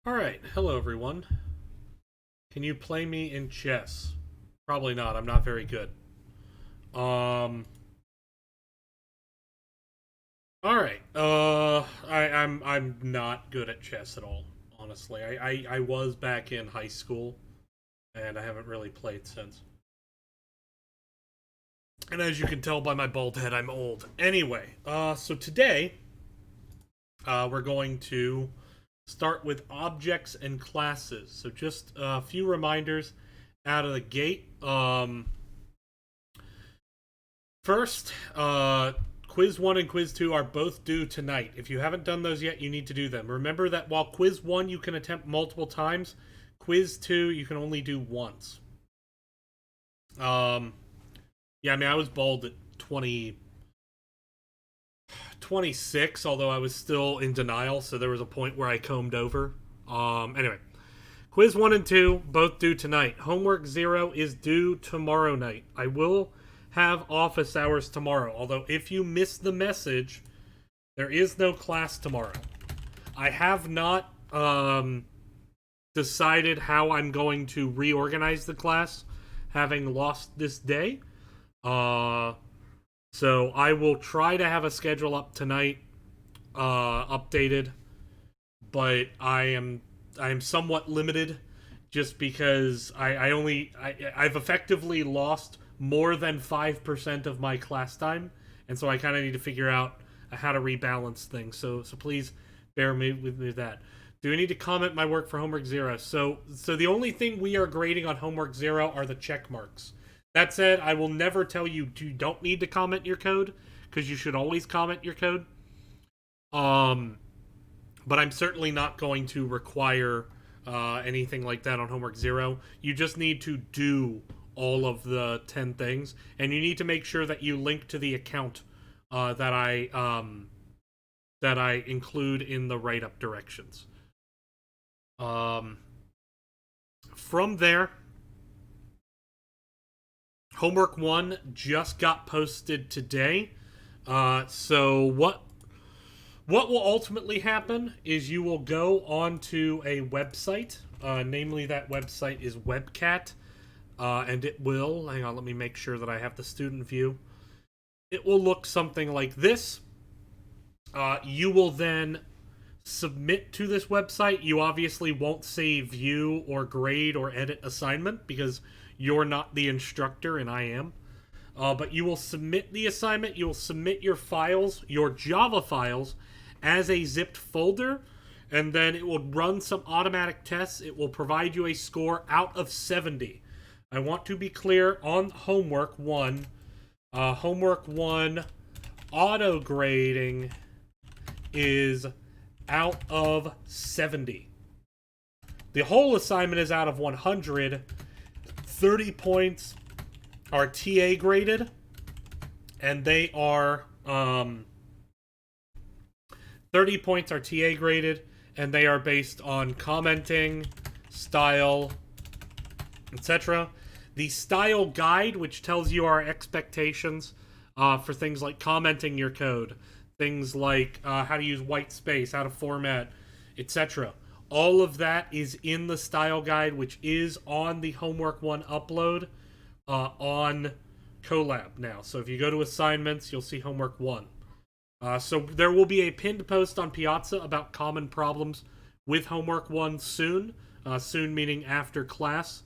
Alright, hello everyone. Can you play me in chess? Probably not, I'm not very good. Um Alright. I'm not good at chess at all, honestly. I was back in high school and I haven't really played since. And as you can tell by my bald head, I'm old. Anyway, so today we're going to start with objects and classes. So just a few reminders out of the gate. First, Quiz 1 and Quiz 2 are both due tonight. If you haven't done those yet, you need to do them. Remember that while Quiz 1 you can attempt multiple times, Quiz 2 you can only do once. Um, yeah, I mean, I was bald at 26, although I was still in denial, so there was a point where I combed over. Anyway, Quiz 1 and 2, both due tonight. Homework 0 is due tomorrow night. I will have office hours tomorrow, although if you miss the message, there is no class tomorrow. I have not decided how I'm going to reorganize the class, having lost this day. So I will try to have a schedule up tonight, updated, but I am somewhat limited just because I've effectively lost more than 5% of my class time, and so I kind of need to figure out how to rebalance things. So please bear with me with that. Do I need to comment my work for homework 0? So the only thing we are grading on homework 0 are the check marks. That said, I will never tell you don't need to comment your code, because you should always comment your code. Um, but I'm certainly not going to require anything like that on homework 0. You just need to do all of the 10 things, and you need to make sure that you link to the account that I include in the write up directions. Um, from there, homework 1 just got posted today. So what will ultimately happen is you will go onto a website. Namely, that website is Webcat. And it will, hang on, let me make sure that I have the student view. It will look something like this. You will then submit to this website. You obviously won't say view or grade or edit assignment because you're not the instructor and I am. But you will submit the assignment. You will submit your files, your Java files, as a zipped folder, and then it will run some automatic tests. It will provide you a score out of 70. I want to be clear on homework 1. Homework 1 auto grading is out of 70. The whole assignment is out of 100. 30 points are TA graded, and they are 30 points are TA graded, and they are based on commenting, style, etc. The style guide, which tells you our expectations for things like commenting your code, things like how to use white space, how to format, etc. All of that is in the style guide, which is on the homework 1 upload on Colab now. So if you go to assignments, you'll see homework 1. So there will be a pinned post on Piazza about common problems with homework 1 soon. Soon meaning after class.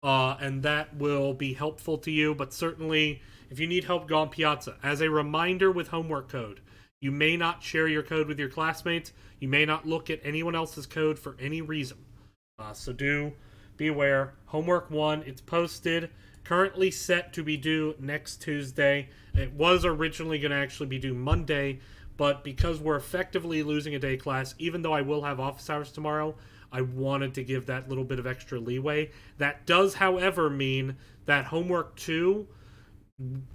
And that will be helpful to you. But certainly, if you need help, go on Piazza. As a reminder with homework code, you may not share your code with your classmates. You may not look at anyone else's code for any reason. So do be aware. Homework 1, it's posted. Currently set to be due next Tuesday. It was originally going to actually be due Monday, but because we're effectively losing a day class, even though I will have office hours tomorrow, I wanted to give that little bit of extra leeway. That does, however, mean that homework 2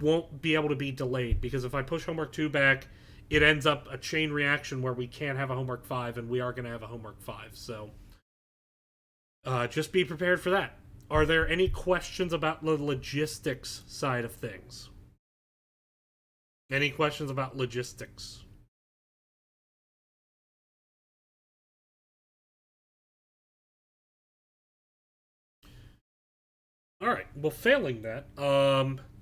won't be able to be delayed, because if I push homework 2 back, it ends up a chain reaction where we can't have a homework 5, and we are going to have a homework 5. So just be prepared for that. Are there any questions about the logistics side of things? Any questions about logistics? All right. Well, failing that,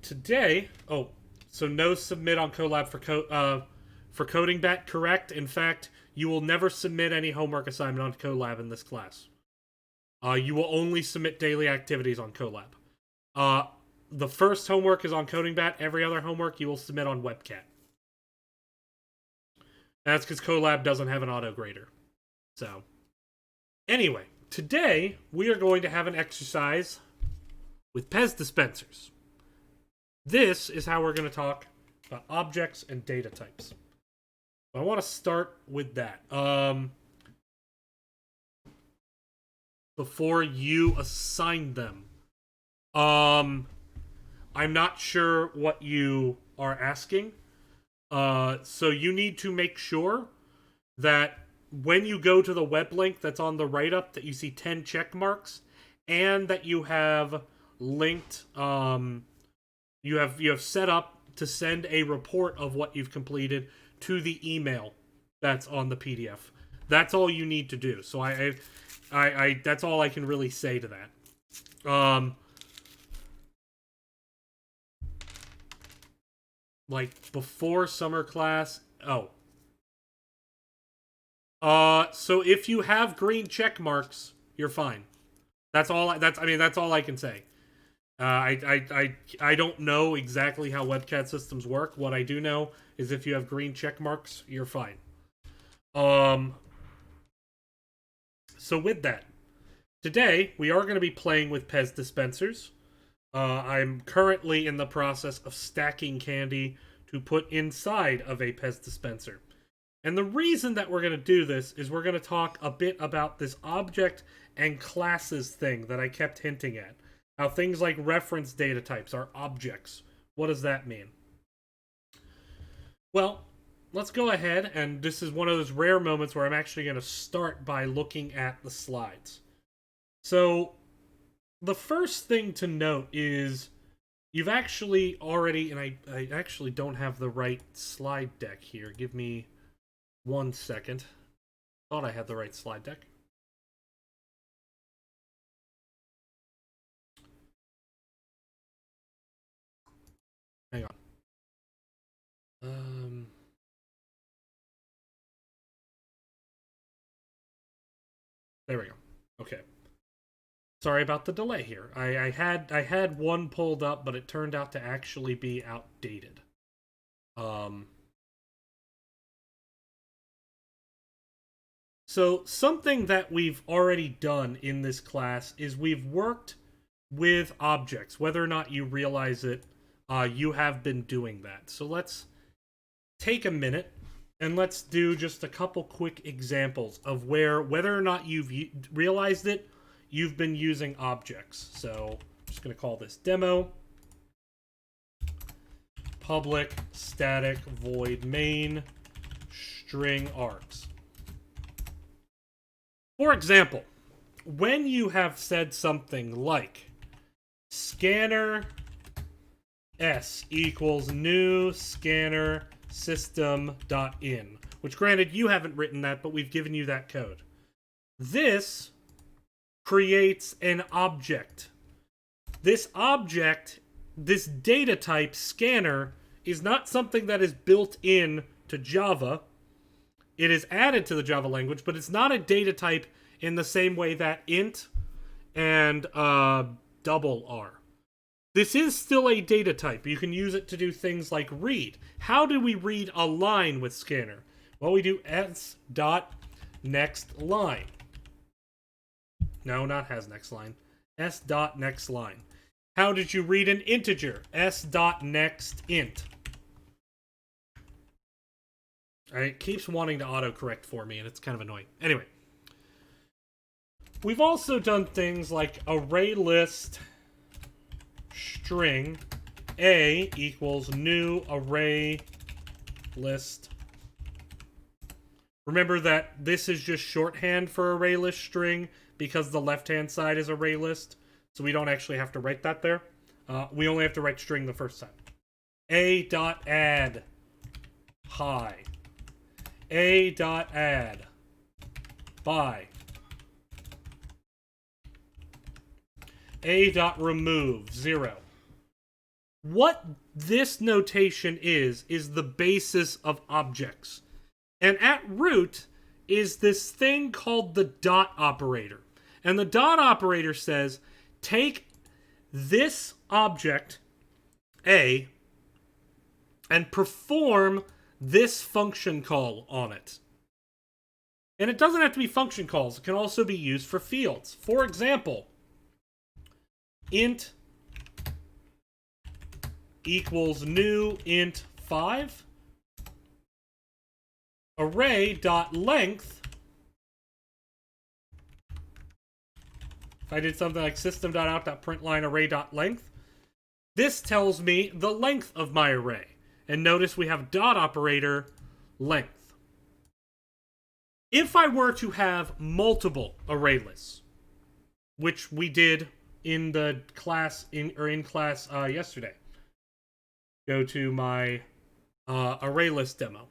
today. Oh, so no submit on Colab for coding bat. Correct. In fact, you will never submit any homework assignment on Colab in this class. You will only submit daily activities on Colab. The first homework is on Coding Bat. Every other homework you will submit on WebCat. That's because Colab doesn't have an auto grader. So, anyway, today we are going to have an exercise with Pez dispensers. This is how we're going to talk about objects and data types. I want to start with that. Before you assign them. I'm not sure what you are asking. So you need to make sure that when you go to the web link that's on the write-up that you see 10 check marks, and that you have linked, you have set up to send a report of what you've completed to the email that's on the PDF. That's all you need to do. So I that's all I can really say to that. Like before summer class. Oh. So if you have green check marks, you're fine. That's all. That's all I can say. I don't know exactly how WebCat systems work. What I do know is if you have green check marks, you're fine. So with that, today we are going to be playing with Pez dispensers. I'm currently in the process of stacking candy to put inside of a Pez dispenser. And the reason that we're going to do this is we're going to talk a bit about this object and classes thing that I kept hinting at. How things like reference data types are objects. What does that mean? Well, let's go ahead, and this is one of those rare moments where I'm actually going to start by looking at the slides. So, the first thing to note is you've actually already, and I actually don't have the right slide deck here. Give me 1 second. Thought I had the right slide deck. Hang on. There we go. Okay. Sorry about the delay here. I had one pulled up, but it turned out to actually be outdated. So something that we've already done in this class is we've worked with objects. Whether or not you realize it, you have been doing that. So let's take a minute and let's do just a couple quick examples of whether or not you've realized it, you've been using objects. So I'm just going to call this demo. Public static void main string args. For example, when you have said something like scanner s equals new scanner system.in, which granted you haven't written that, but we've given you that code. This creates an object. This object, this data type scanner, is not something that is built in to Java. It is added to the Java language, but it's not a data type in the same way that int and double are. This is still a data type. You can use it to do things like read. How do we read a line with scanner? Well, we do s.nextLine. No, not has next line. s.nextLine. How did you read an integer? s.nextInt. It keeps wanting to autocorrect for me, and it's kind of annoying. Anyway. We've also done things like array list string a equals new array list. Remember that this is just shorthand for array list string because the left-hand side is array list, so we don't actually have to write that there. We only have to write string the first time. A.add hi. A.add by. a.remove 0. What this notation is the basis of objects. And at root is this thing called the dot operator. And the dot operator says, take this object, A, and perform this function call on it. And it doesn't have to be function calls. It can also be used for fields. For example, int equals new int 5 array.length. If I did something like system.out.println array.length, this tells me the length of my array. And notice we have dot operator length. If I were to have multiple array lists, which we did in the class yesterday, go to my array list demo.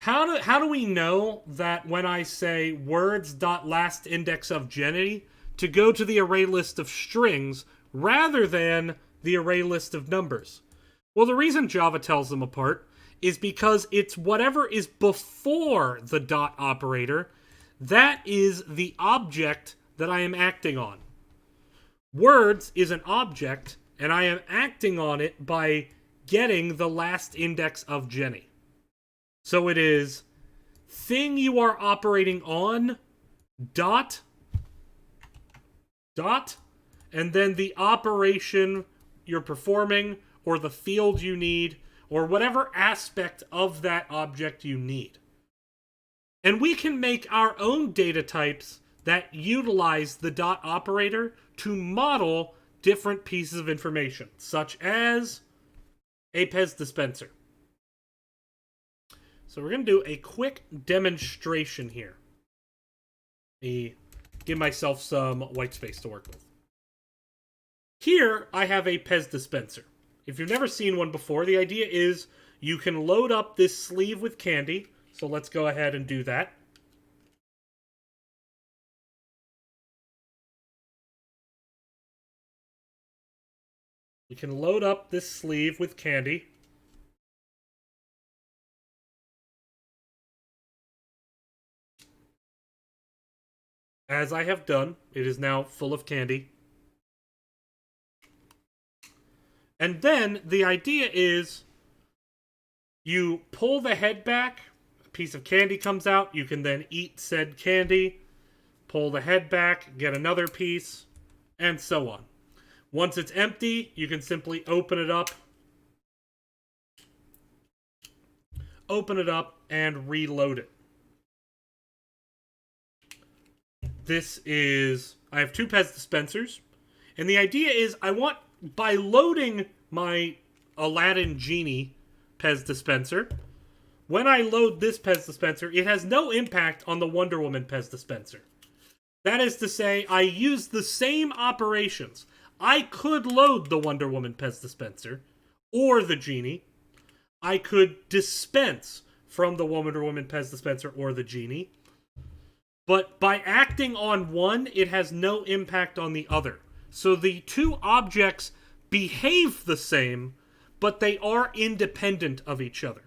How do we know that when I say words.lastIndexOfGenny to go to the array list of strings rather than the array list of numbers? Well, the reason Java tells them apart is because it's whatever is before the dot operator, that is the object that I am acting on. Words is an object, and I am acting on it by getting the last index of Jenny. So it is thing you are operating on, dot, and then the operation you're performing, or the field you need, or whatever aspect of that object you need. And we can make our own data types that utilize the dot operator to model different pieces of information, such as a Pez dispenser. So we're going to do a quick demonstration here. Give myself some white space to work with. Here, I have a Pez dispenser. If you've never seen one before, the idea is you can load up this sleeve with candy. So let's go ahead and do that. We can load up this sleeve with candy. As I have done, it is now full of candy. And then the idea is you pull the head back, a piece of candy comes out, you can then eat said candy, pull the head back, get another piece, and so on. Once it's empty, you can simply open it up and reload it. I have two Pez dispensers, and the idea is by loading my Aladdin Genie Pez dispenser, when I load this Pez dispenser, it has no impact on the Wonder Woman Pez dispenser. That is to say, I use the same operations. I could load the Wonder Woman Pez dispenser, or the Genie. I could dispense from the Wonder Woman Pez dispenser or the Genie. But by acting on one, it has no impact on the other. So the two objects behave the same, but they are independent of each other.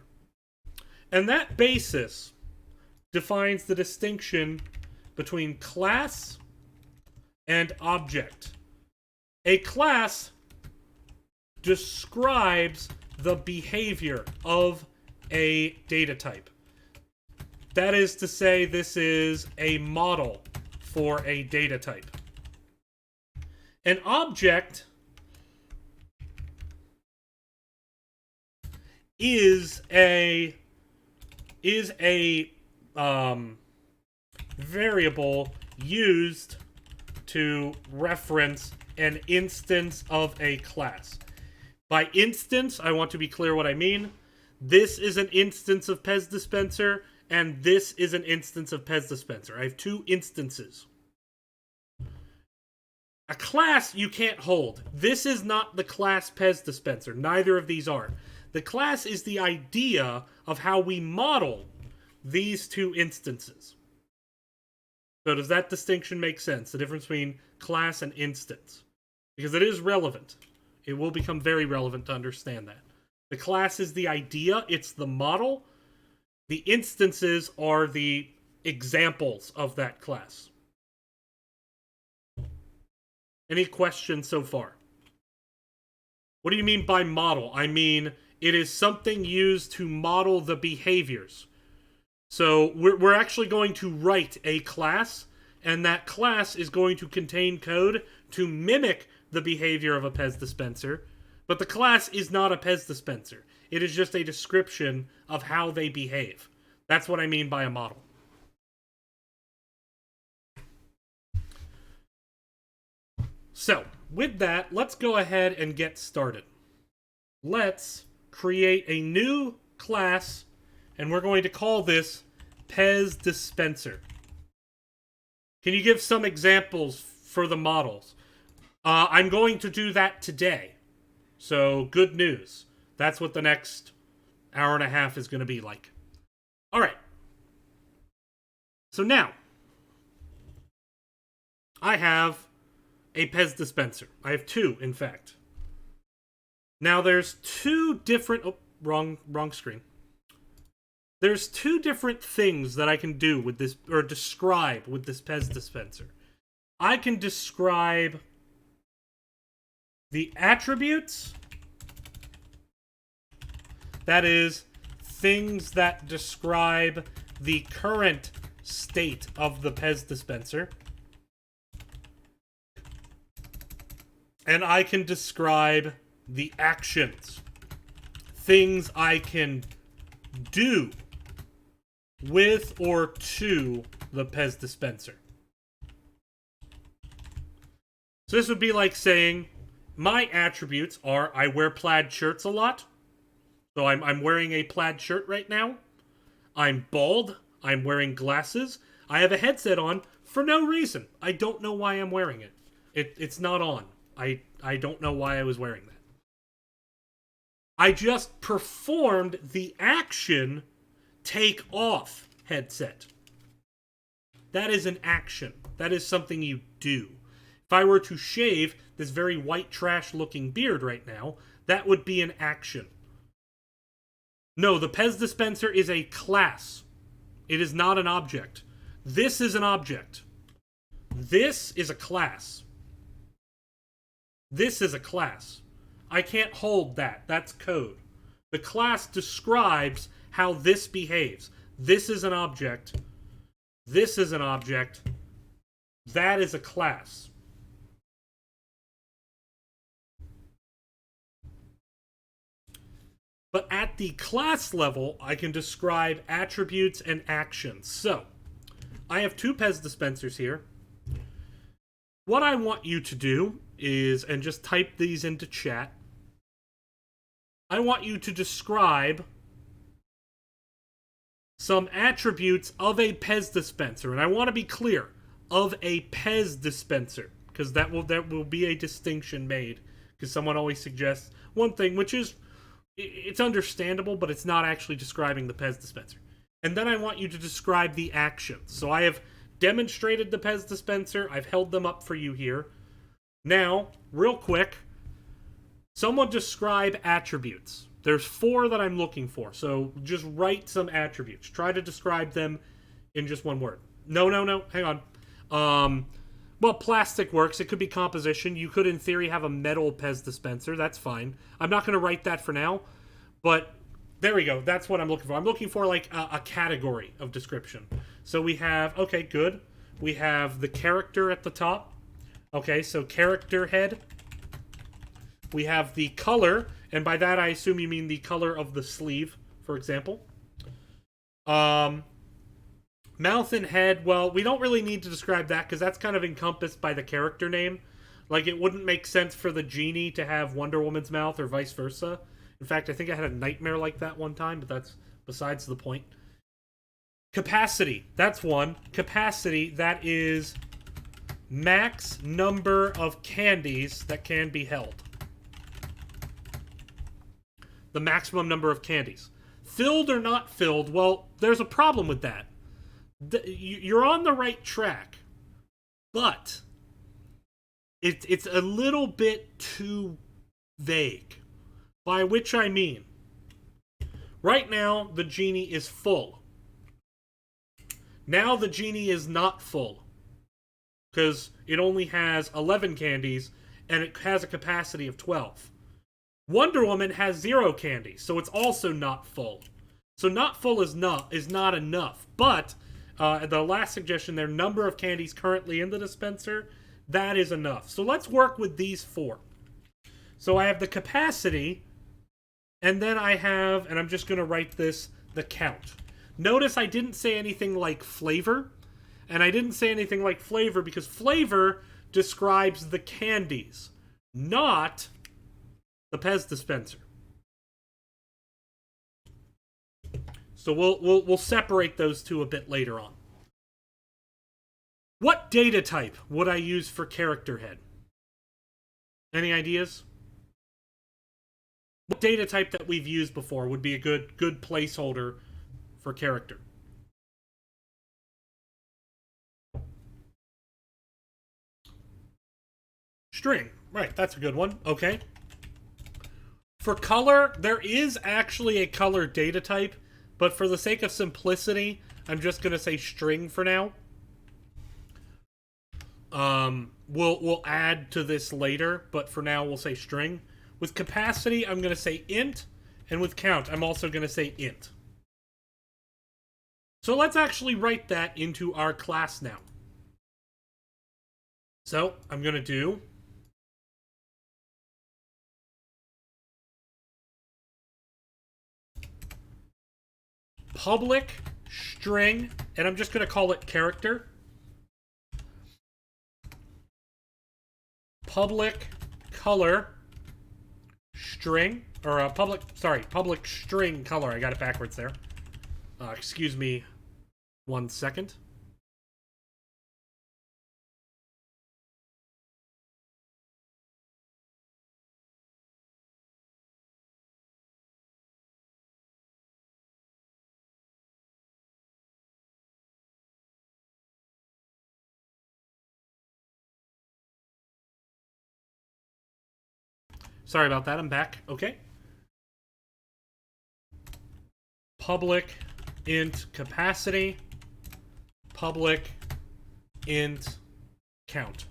And that basis defines the distinction between class and object. A class describes the behavior of a data type. That is to say, this is a model for a data type. An object is a variable used to reference an instance of a class. By instance, I want to be clear what I mean. This is an instance of Pez dispenser, and this is an instance of Pez dispenser. I have two instances. A class you can't hold. This is not the class Pez dispenser. Neither of these are. The class is the idea of how we model these two instances. So does that distinction make sense? The difference between class and instance? Because it is relevant. It will become very relevant to understand that. The class is the idea, it's the model. The instances are the examples of that class. Any questions so far? What do you mean by model? I mean, it is something used to model the behaviors. So we're actually going to write a class, and that class is going to contain code to mimic the behavior of a Pez dispenser. But the class is not a Pez dispenser. It is just a description of how they behave. That's what I mean by a model. So, with that, let's go ahead and get started. Let's create a new class, and we're going to call this Pez Dispenser. Can you give some examples for the models? I'm going to do that today. So, good news. That's what the next hour and a half is going to be like. Alright. So now, I have a Pez dispenser. I have two, in fact. Now there's two different... Oh, wrong screen. There's two different things that I can do with this, or describe with this Pez dispenser. I can describe the attributes. That is, things that describe the current state of the Pez dispenser. And I can describe the actions. Things I can do with or to the Pez dispenser. So this would be like saying, my attributes are I wear plaid shirts a lot. So I'm wearing a plaid shirt right now. I'm bald. I'm wearing glasses. I have a headset on for no reason. I don't know why I'm wearing it. It's not on. I don't know why I was wearing that. I just performed the action take off headset. That is an action. That is something you do. If I were to shave this very white trash looking beard right now, that would be an action. No, the Pez dispenser is a class. It is not an object. This is an object. This is a class. This is a class. I can't hold that. That's code. The class describes how this behaves. This is an object. This is an object. That is a class. But at the class level, I can describe attributes and actions. So, I have two Pez dispensers here. What I want you to do is, and just type these into chat, I want you to describe some attributes of a Pez dispenser. And I want to be clear, of a Pez dispenser, because that will be a distinction made. Because someone always suggests one thing, which is, it's understandable, but it's not actually describing the Pez dispenser. And then I want you to describe the actions. So I have demonstrated the Pez dispenser. I've held them up for you here. Now, real quick, someone describe attributes. There's 4 that I'm looking for. So just write some attributes. Try to describe them in just one word. No. Hang on. Well, plastic works. It could be composition. You could, in theory, have a metal Pez dispenser. That's fine. I'm not going to write that for now. But there we go. That's what I'm looking for. I'm looking for, like, a category of description. So we have... Okay, good. We have the character at the top. Okay, so character head. We have the color. And by that, I assume you mean the color of the sleeve, for example. Mouth and head, well, we don't really need to describe that because that's kind of encompassed by the character name. Like, it wouldn't make sense for the genie to have Wonder Woman's mouth or vice versa. In fact, I think I had a nightmare like that one time, but that's besides the point. Capacity, that's one. Capacity, that is max number of candies that can be held. The maximum number of candies. Filled or not filled, well, there's a problem with that. You're on the right track, but it's a little bit too vague. By which I mean, right now the genie is full. Now the genie is not full, because it only has 11 candies, and it has a capacity of 12. Wonder Woman has 0 candies, so it's also not full. So not full is not enough. But the last suggestion, their number of candies currently in the dispenser, that is enough. So let's work with these 4. So I have the capacity, and then I have, and I'm just going to write this, the count. Notice I didn't say anything like flavor, and I didn't say anything like flavor because flavor describes the candies, not the Pez dispenser. So we'll separate those two a bit later on. What data type would I use for character head? Any ideas? What data type that we've used before would be a good placeholder for character? String. Right, that's a good one. Okay. For color, there is actually a color data type, but for the sake of simplicity, I'm just going to say string for now. We'll add to this later, but for now we'll say string. With capacity, I'm going to say int, and with count, I'm also going to say int. So let's actually write that into our class now. So I'm going to do public string, and I'm just going to call it character. Public color string, or public string color. I got it backwards there. Excuse me 1 second. Sorry about that, I'm back. Okay. Public int capacity, public int count.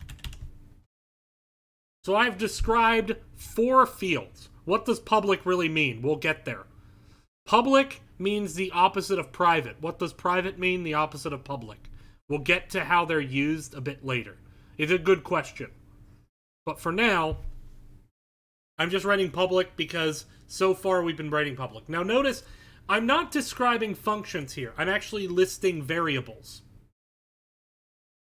So I've described 4 fields. What does public really mean? We'll get there. Public means the opposite of private. What does private mean? The opposite of public. We'll get to how they're used a bit later. It's a good question. But for now, I'm just writing public because so far we've been writing public. Now notice, I'm not describing functions here. I'm actually listing variables.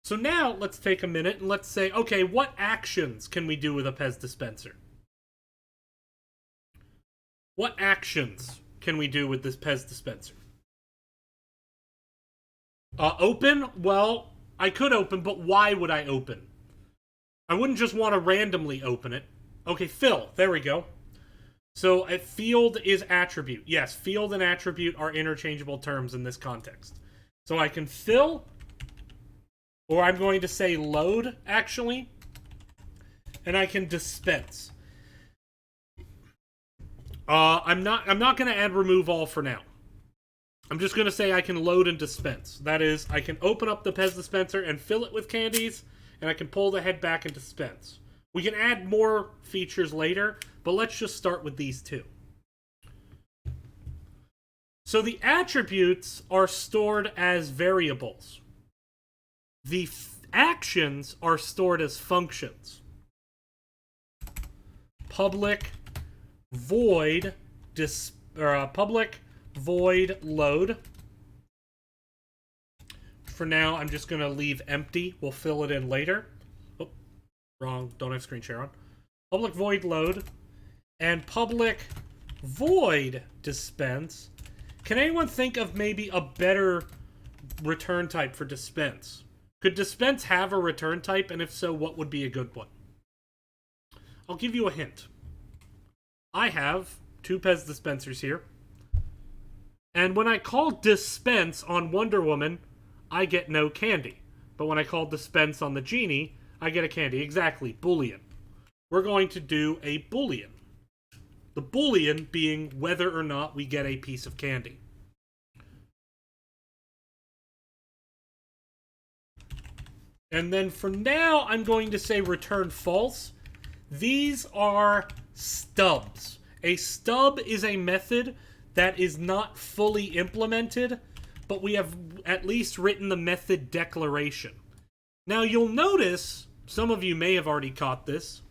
So now, let's take a minute and let's say, okay, what actions can we do with a Pez dispenser? What actions can we do with this Pez dispenser? Open? Well, I could open, but why would I open? I wouldn't just want to randomly open it. Okay, fill. There we go. So a field is attribute. Yes, field and attribute are interchangeable terms in this context. So I can fill, or I'm going to say load, actually. And I can dispense. I'm not going to add remove all for now. I'm just going to say I can load and dispense. That is, I can open up the Pez dispenser and fill it with candies, and I can pull the head back and dispense. We can add more features later, but let's just start with these 2. So the attributes are stored as variables. The actions are stored as functions. Public void public void load. For now, I'm just going to leave empty. We'll fill it in later. Wrong, don't have screen share on. Public void load and public void dispense. Can anyone think of maybe a better return type for dispense? Could dispense have a return type, and if so, what would be a good one? I'll give you a hint. I have 2 Pez dispensers here, and when I call dispense on Wonder Woman, I get no candy. But when I call dispense on the genie, I get a candy. Exactly, Boolean. We're going to do a Boolean. The Boolean being whether or not we get a piece of candy. And then for now, I'm going to say return false. These are stubs. A stub is a method that is not fully implemented, but we have at least written the method declaration. Now you'll notice, some of you may have already caught this,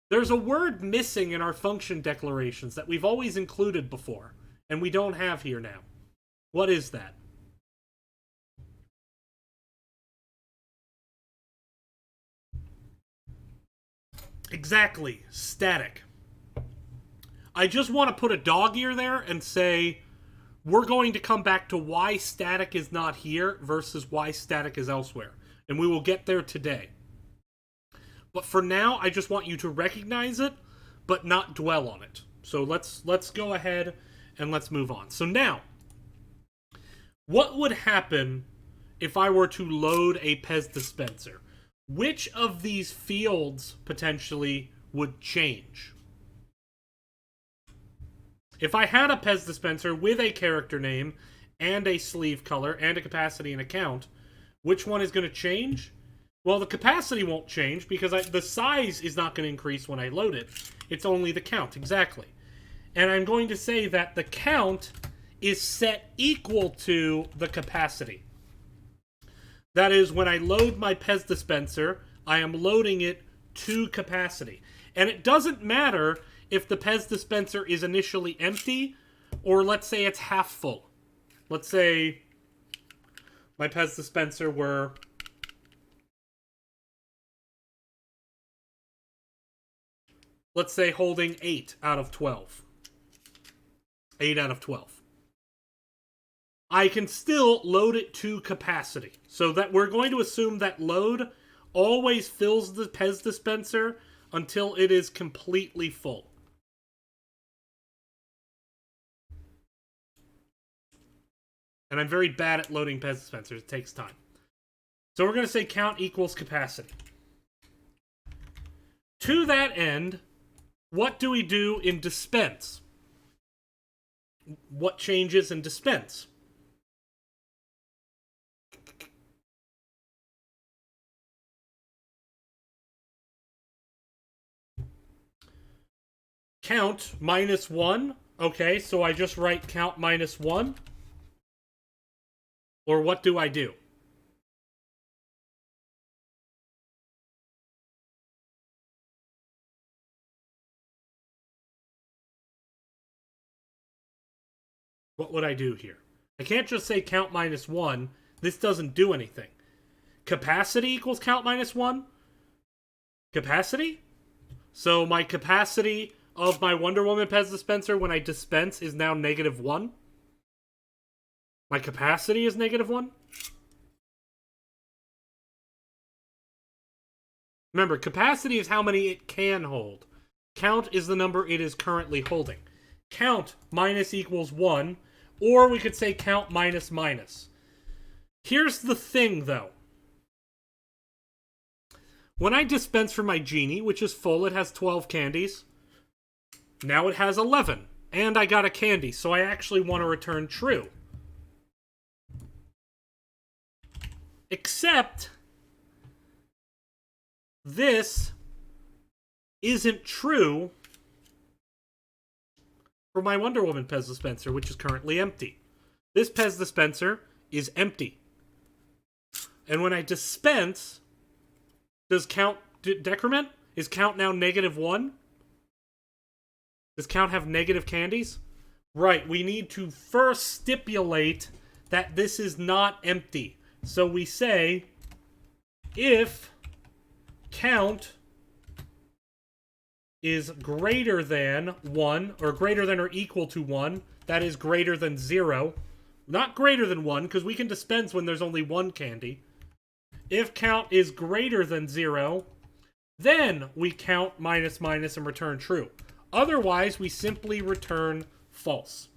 there's a word missing in our function declarations that we've always included before, and we don't have here now. What is that? Exactly, static. I just want to put a dog ear there and say, we're going to come back to why static is not here versus why static is elsewhere. And we will get there today. But for now, I just want you to recognize it, but not dwell on it. So let's go ahead and let's move on. So now, what would happen if I were to load a Pez dispenser? Which of these fields potentially would change? If I had a Pez dispenser with a character name and a sleeve color and a capacity and a count, which one is going to change? Well, the capacity won't change because the size is not going to increase when I load it. It's only the count, exactly. And I'm going to say that the count is set equal to the capacity. That is, when I load my Pez dispenser, I am loading it to capacity. And it doesn't matter if the Pez dispenser is initially empty, or let's say it's half full. Let's say my Pez dispenser were let's say holding 8 out of 12. 8 out of 12. I can still load it to capacity. So that we're going to assume that load always fills the Pez dispenser until it is completely full. And I'm very bad at loading Pez dispensers. It takes time. So we're going to say count equals capacity. To that end, what do we do in dispense? What changes in dispense? Count minus 1. Okay, so I just write count minus 1. Or what do I do? What would I do here? I can't just say count minus 1. This doesn't do anything. Capacity equals count minus 1? Capacity? So my capacity of my Wonder Woman Pez dispenser when I dispense is now -1? My capacity is -1? Remember, capacity is how many it can hold. Count is the number it is currently holding. Count minus equals 1, or we could say count minus minus. Here's the thing, though. When I dispense for my genie, which is full, it has 12 candies. Now it has 11, and I got a candy, so I actually want to return true. Except this isn't true for my Wonder Woman Pez dispenser, which is currently empty. This Pez dispenser is empty. And when I dispense, does count decrement? Is count now -1? Does count have negative candies? Right, we need to first stipulate that this is not empty. So we say, if count is greater than 1, or greater than or equal to 1, that is greater than 0. Not greater than 1, because we can dispense when there's only 1 candy. If count is greater than 0, then we count minus minus and return true. Otherwise, we simply return false.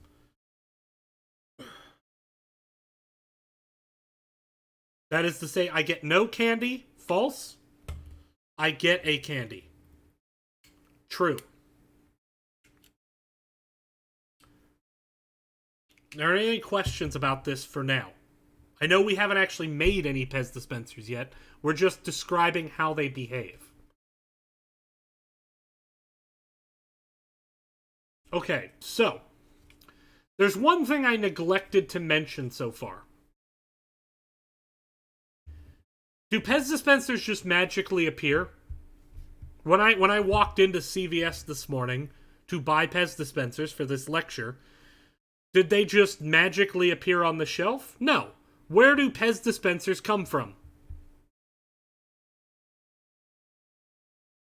That is to say, I get no candy. False. I get a candy. True. Are there any questions about this for now? I know we haven't actually made any Pez dispensers yet. We're just describing how they behave. Okay, so there's one thing I neglected to mention so far. Do Pez dispensers just magically appear? When I walked into CVS this morning to buy Pez dispensers for this lecture, did they just magically appear on the shelf? No. Where do Pez dispensers come from?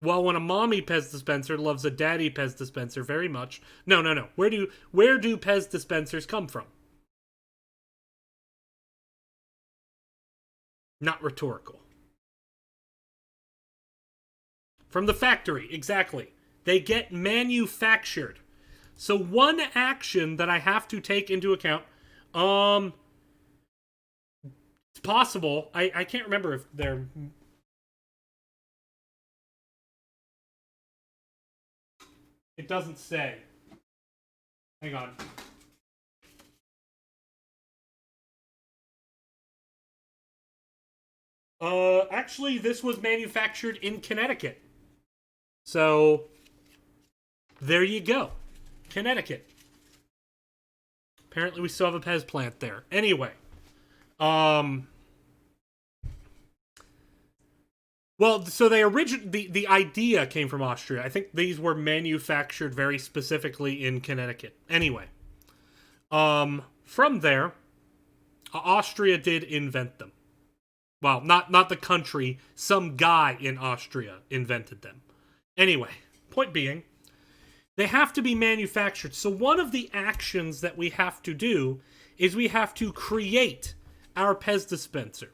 Well, when a mommy Pez dispenser loves a daddy Pez dispenser very much. No. Where do Pez dispensers come from? Not rhetorical. From the factory, exactly. They get manufactured. So one action that I have to take into account, it's possible. I can't remember if they're... It doesn't say. Hang on. Actually, this was manufactured in Connecticut. So, there you go. Connecticut. Apparently we still have a Pez plant there. Anyway. Well, so they the idea came from Austria. I think these were manufactured very specifically in Connecticut. Anyway. From there, Austria did invent them. Well, not the country. Some guy in Austria invented them. Anyway, point being, they have to be manufactured. So one of the actions that we have to do is we have to create our Pez dispenser.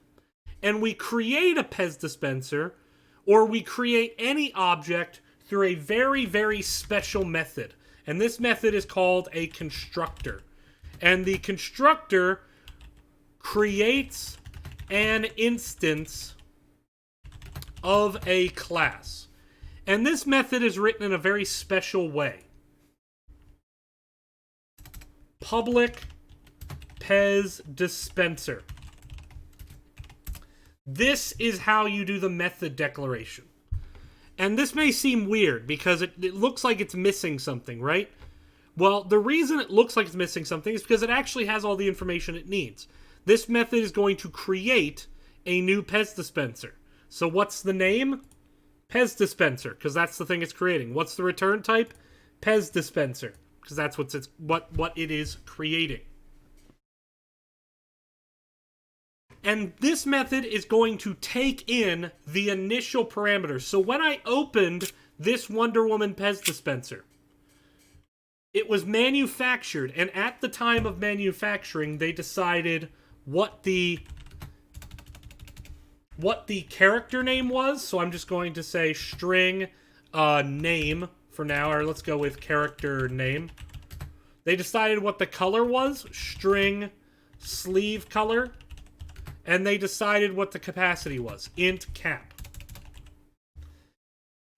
And we create a Pez dispenser, or we create any object through a very, very special method. And this method is called a constructor. And the constructor creates an instance of a class. And this method is written in a very special way. Public Pez dispenser. This is how you do the method declaration. And this may seem weird because it looks like it's missing something, right? Well, the reason it looks like it's missing something is because it actually has all the information it needs. This method is going to create a new Pez dispenser. So what's the name? Pez dispenser, because that's the thing it's creating. What's the return type? Pez dispenser, because that's what it is creating. And this method is going to take in the initial parameters. So when I opened this Wonder Woman Pez dispenser, it was manufactured, and at the time of manufacturing, they decided what the character name was. So I'm just going to say string name for now, or let's go with character name. They decided what the color was, string sleeve color, and they decided what the capacity was, int cap.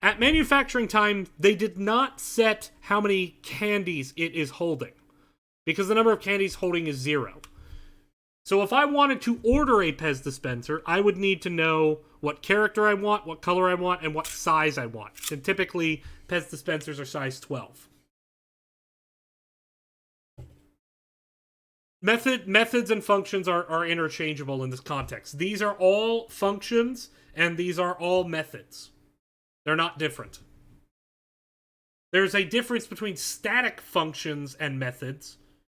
At manufacturing time, they did not set how many candies it is holding, because the number of candies holding is 0. So if I wanted to order a Pez dispenser, I would need to know what character I want, what color I want, and what size I want. And typically, Pez dispensers are size 12. Methods and functions are interchangeable in this context. These are all functions, and these are all methods. They're not different. There's a difference between static functions and methods.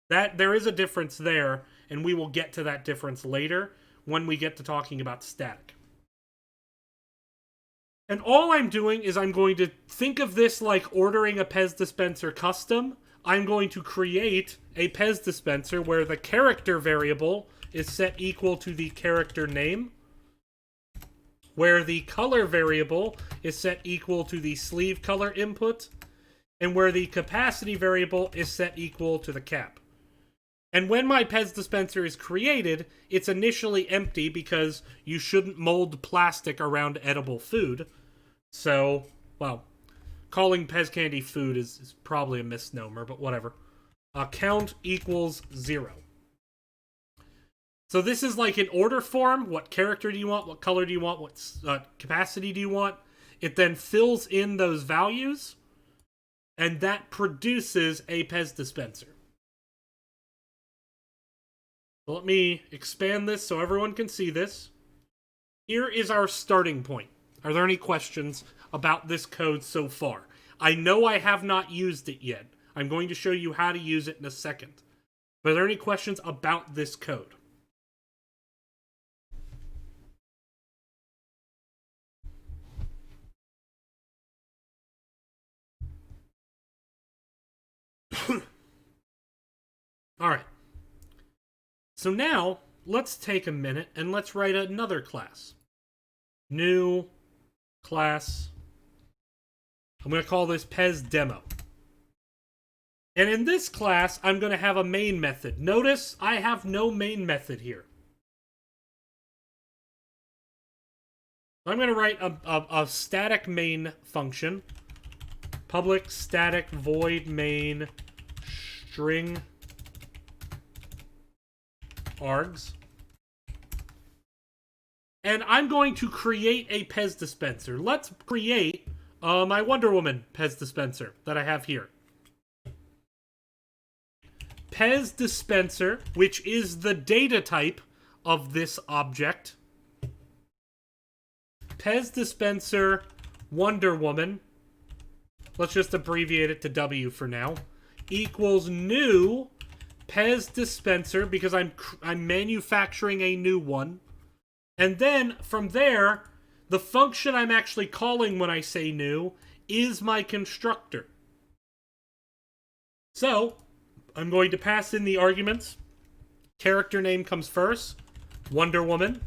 There is a difference there, and we will get to that difference later when we get to talking about static. And all I'm doing is I'm going to think of this like ordering a Pez dispenser custom. I'm going to create a Pez dispenser where the character variable is set equal to the character name, where the color variable is set equal to the sleeve color input, and where the capacity variable is set equal to the cap. And when my Pez dispenser is created, it's initially empty because you shouldn't mold plastic around edible food. So, well, calling Pez candy food is probably a misnomer, but whatever. Count equals 0. So this is like an order form. What character do you want? What color do you want? What capacity do you want? It then fills in those values, and that produces a Pez dispenser. So let me expand this so everyone can see this. Here is our starting point. Are there any questions about this code so far? I know I have not used it yet. I'm going to show you how to use it in a second. But are there any questions about this code? Alright. So now, let's take a minute and let's write another class. New class. I'm going to call this Pez Demo. And in this class, I'm going to have a main method. Notice I have no main method here. I'm going to write a static main function. Public static void main string args. And I'm going to create a Pez dispenser. Let's create my Wonder Woman Pez dispenser that I have here. Pez dispenser, which is the data type of this object. Pez dispenser Wonder Woman. Let's just abbreviate it to W for now. Equals new Pez dispenser, because I'm manufacturing a new one. And then from there, the function I'm actually calling when I say new is my constructor. So I'm going to pass in the arguments. Character name comes first. Wonder Woman.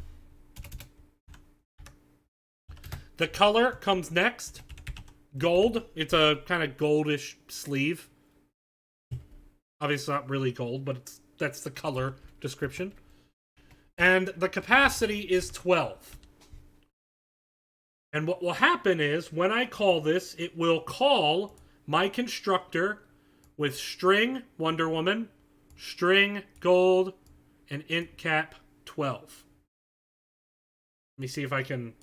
The color comes next. Gold. It's a kind of goldish sleeve. Obviously not really gold, but that's the color description. And the capacity is 12. And what will happen is, when I call this, it will call my constructor with string Wonder Woman, string gold, and int cap 12. Let me see if I can...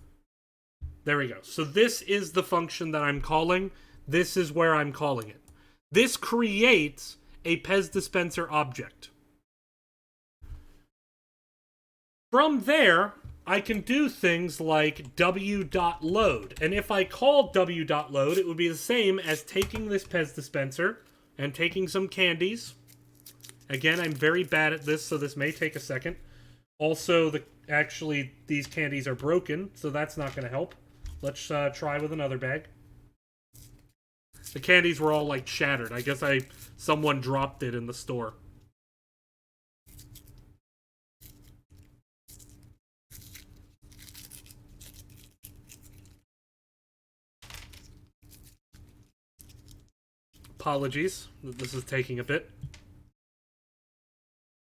There we go. So this is the function that I'm calling. This is where I'm calling it. This creates a Pez dispenser object. From there, I can do things like w.load. And if I call w.load, it would be the same as taking this Pez dispenser and taking some candies. Again, I'm very bad at this, so this may take a second. Also, actually, these candies are broken, so that's not going to help. Let's try with another bag. The candies were all, like, shattered. I guess someone dropped it in the store. Apologies, this is taking a bit.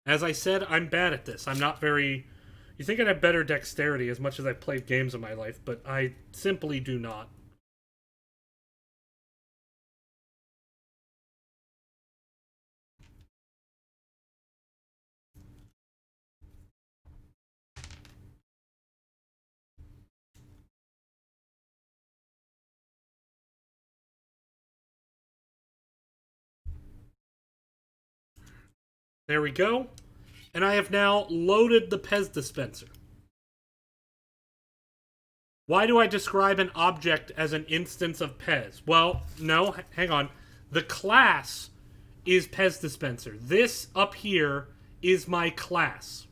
As I said, I'm bad at this. I'm not very... You think I'd have better dexterity as much as I've played games in my life, but I simply do not. There we go. And I have now loaded the Pez dispenser. Why do I describe an object as an instance of Pez? Well, no, hang on. The class is Pez dispenser. This up here is my class.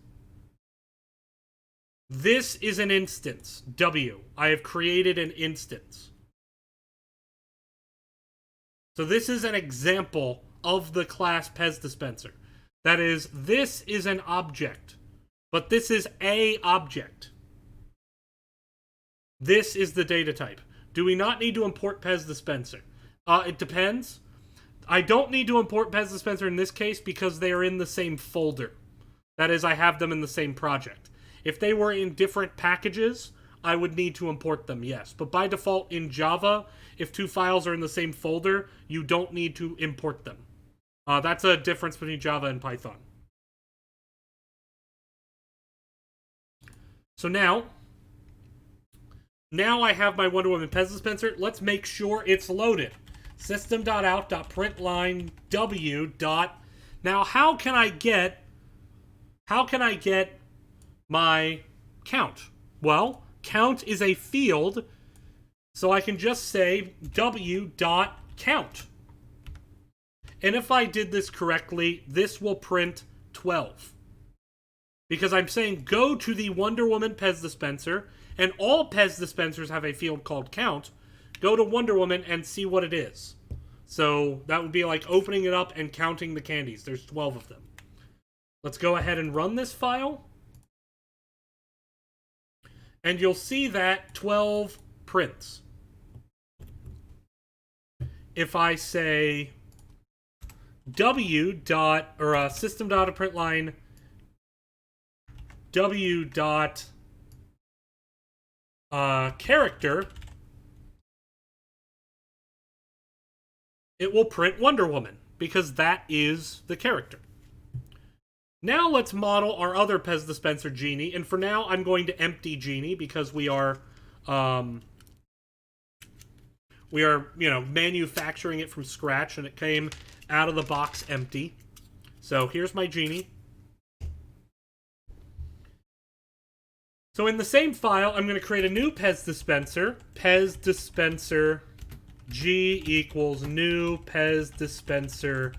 This is an instance, W. I have created an instance. So this is an example of the class Pez dispenser. That is, this is an object, but this is a object. This is the data type. Do we not need to import Pez dispenser? It depends. I don't need to import Pez Dispenser in this case because they are in the same folder. That is, I have them in the same project. If they were in different packages, I would need to import them, yes. But by default in Java, if two files are in the same folder, you don't need to import them. That's a difference between Java and Python. So now I have my Wonder Woman Pez Dispenser. Let's make sure it's loaded. System.out.println w. Now, how can I get my count? Well, count is a field, so I can just say w.count. And if I did this correctly, this will print 12. Because I'm saying go to the Wonder Woman Pez Dispenser, and all Pez dispensers have a field called count. Go to Wonder Woman and see what it is. So that would be like opening it up and counting the candies. There's 12 of them. Let's go ahead and run this file. And you'll see that 12 prints. If I say system.out.println character, it will print Wonder Woman, because that is the character. Now let's model our other Pez Dispenser Genie, and for now I'm going to empty Genie because we are manufacturing it from scratch, and it came out of the box empty. So here's my Genie. So in the same file, I'm going to create a new Pez Dispenser. Pez Dispenser G equals new Pez Dispenser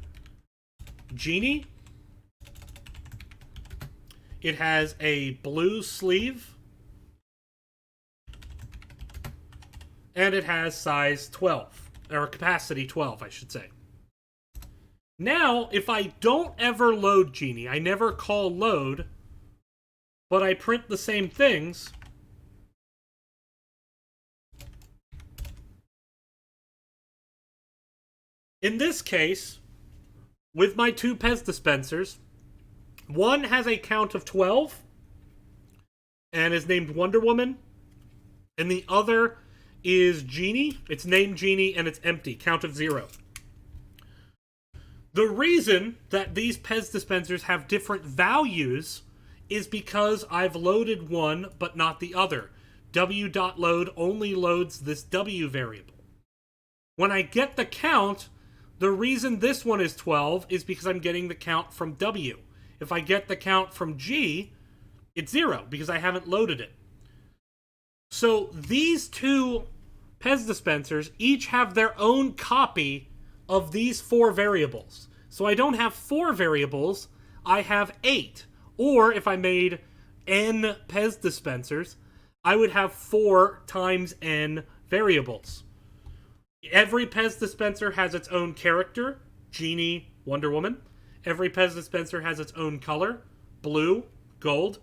Genie. It has a blue sleeve. And it has size 12. Or capacity 12, I should say. Now, if I don't ever load Genie, I never call load, but I print the same things, in this case, with my two Pez dispensers, one has a count of 12 and is named Wonder Woman, and the other is Genie. It's named Genie and it's empty, count of 0. The reason that these Pez dispensers have different values is because I've loaded one but not the other. W.load only loads this W variable. When I get the count, the reason this one is 12 is because I'm getting the count from W. If I get the count from G, it's 0 because I haven't loaded it. So these two Pez dispensers each have their own copy of these 4 variables. So I don't have 4 variables, I have 8. Or if I made n Pez dispensers, I would have 4 times n variables. Every Pez dispenser has its own character, Genie, Wonder Woman. Every Pez dispenser has its own color, blue, gold.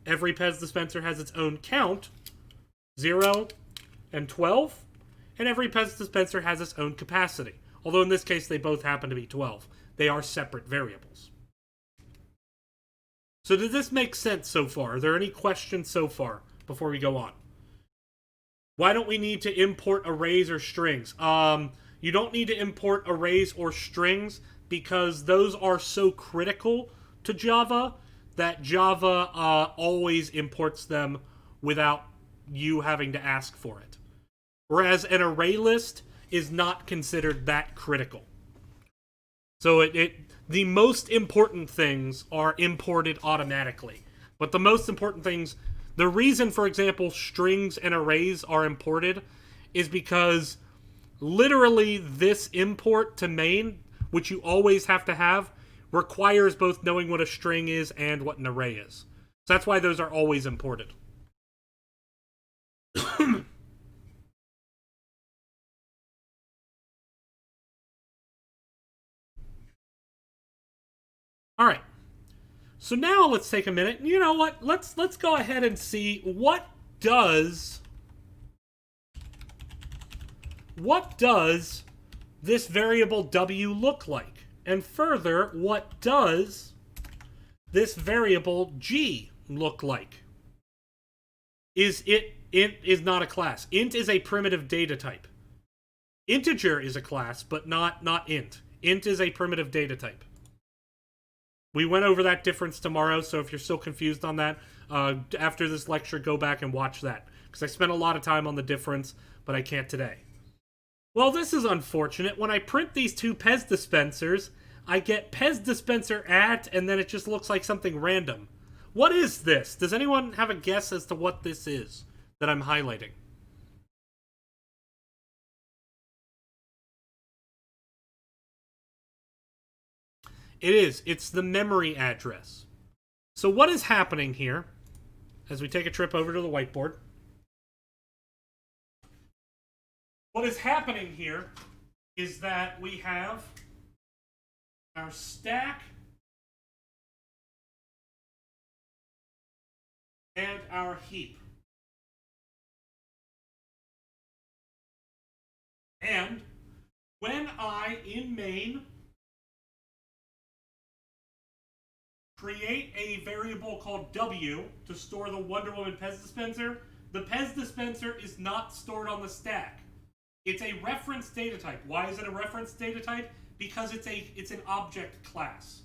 Every Pez dispenser has its own count, 0 and 12. And every Pez dispenser has its own capacity. Although in this case they both happen to be 12. They are separate variables. So does this make sense so far? Are there any questions so far before we go on? Why don't we need to import arrays or strings? You don't need to import arrays or strings because those are so critical to Java that Java always imports them without you having to ask for it. Whereas an array list is not considered that critical. So the most important things are imported automatically. But the most important things, the reason, for example, strings and arrays are imported is because literally this import to main, which you always have to have, requires both knowing what a string is and what an array is. So that's why those are always imported. All right. So now let's take a minute. You know what? Let's go ahead and see what does this variable w look like? And further, what does this variable g look like? Int is not a class. Int is a primitive data type. Integer is a class, but not int. Int is a primitive data type. We went over that difference tomorrow, so if you're still confused on that, after this lecture, go back and watch that. Because I spent a lot of time on the difference, but I can't today. Well, this is unfortunate. When I print these two Pez dispensers, I get Pez dispenser at, and then it just looks like something random. What is this? Does anyone have a guess as to what this is that I'm highlighting? It is. It's the memory address. So what is happening here, as we take a trip over to the whiteboard? What is happening here is that we have our stack and our heap. And when I, in main, create a variable called w to store the Wonder Woman Pez dispenser, the Pez dispenser is not stored on the stack. It's a reference data type. Why is it a reference data type? Because it's an object class.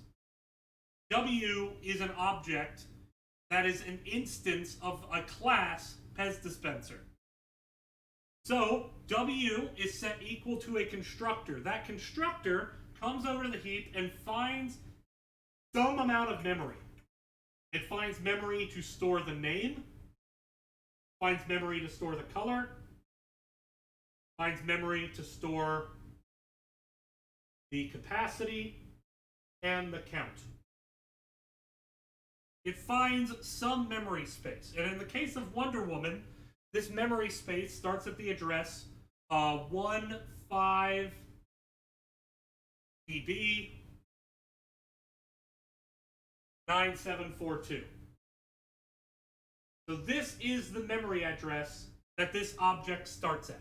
W is an object that is an instance of a class Pez dispenser. So W is set equal to a constructor. That constructor comes over to the heap and finds some amount of memory. It finds memory to store the name, finds memory to store the color, finds memory to store the capacity and the count. It finds some memory space. And in the case of Wonder Woman, this memory space starts at the address 15 db 9742. So this is the memory address that this object starts at.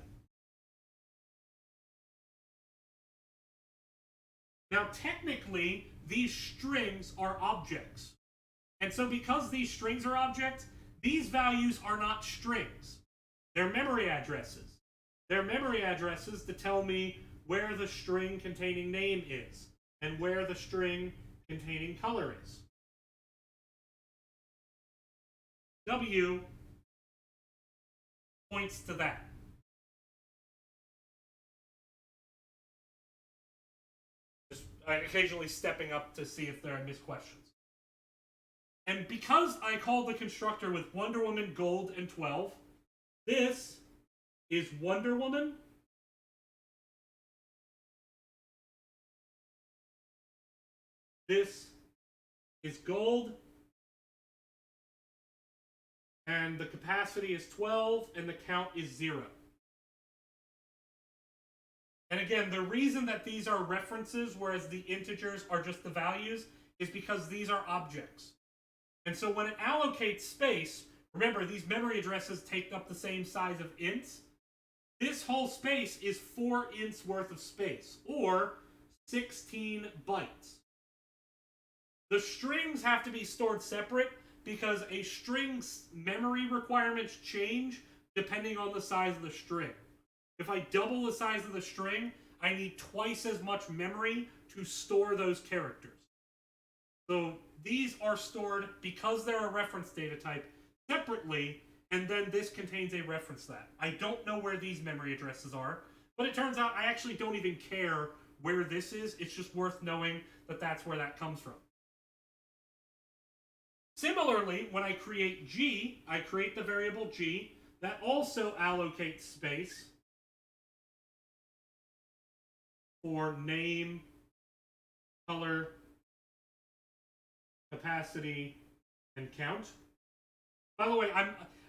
Now, technically, these strings are objects. And so because these strings are objects, these values are not strings. They're memory addresses. They're memory addresses to tell me where the string containing name is and where the string containing color is. W points to that. Just occasionally stepping up to see if there are missed questions. And because I called the constructor with Wonder Woman, Gold, and 12, this is Wonder Woman. This is Gold. And the capacity is 12, and the count is 0. And again, the reason that these are references, whereas the integers are just the values, is because these are objects. And so when it allocates space, remember, these memory addresses take up the same size of ints. This whole space is 4 ints worth of space, or 16 bytes. The strings have to be stored separate because a string's memory requirements change depending on the size of the string. If I double the size of the string, I need twice as much memory to store those characters. So these are stored, because they're a reference data type, separately, and then this contains a reference to that. I don't know where these memory addresses are, but it turns out I actually don't even care where this is. It's just worth knowing that that's where that comes from. Similarly, when I create G, I create the variable G that also allocates space for name, color, capacity, and count. By the way,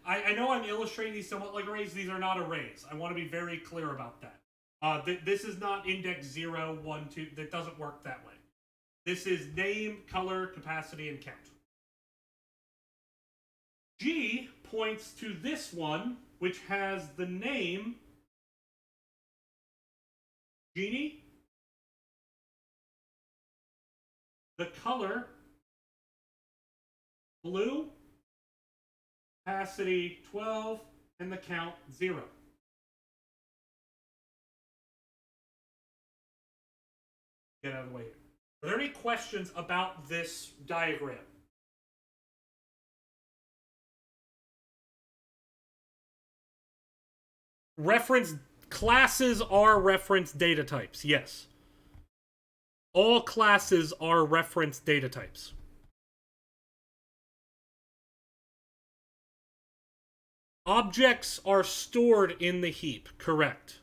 I know I'm illustrating these somewhat like arrays. These are not arrays. I want to be very clear about that. This is not index 0, 1, 2. That doesn't work that way. This is name, color, capacity, and count. G points to this one, which has the name Genie, the color blue, capacity 12, and the count 0. Get out of the way here. Are there any questions about this diagram? Reference classes are reference data types, yes. All classes are reference data types. Objects are stored in the heap, correct.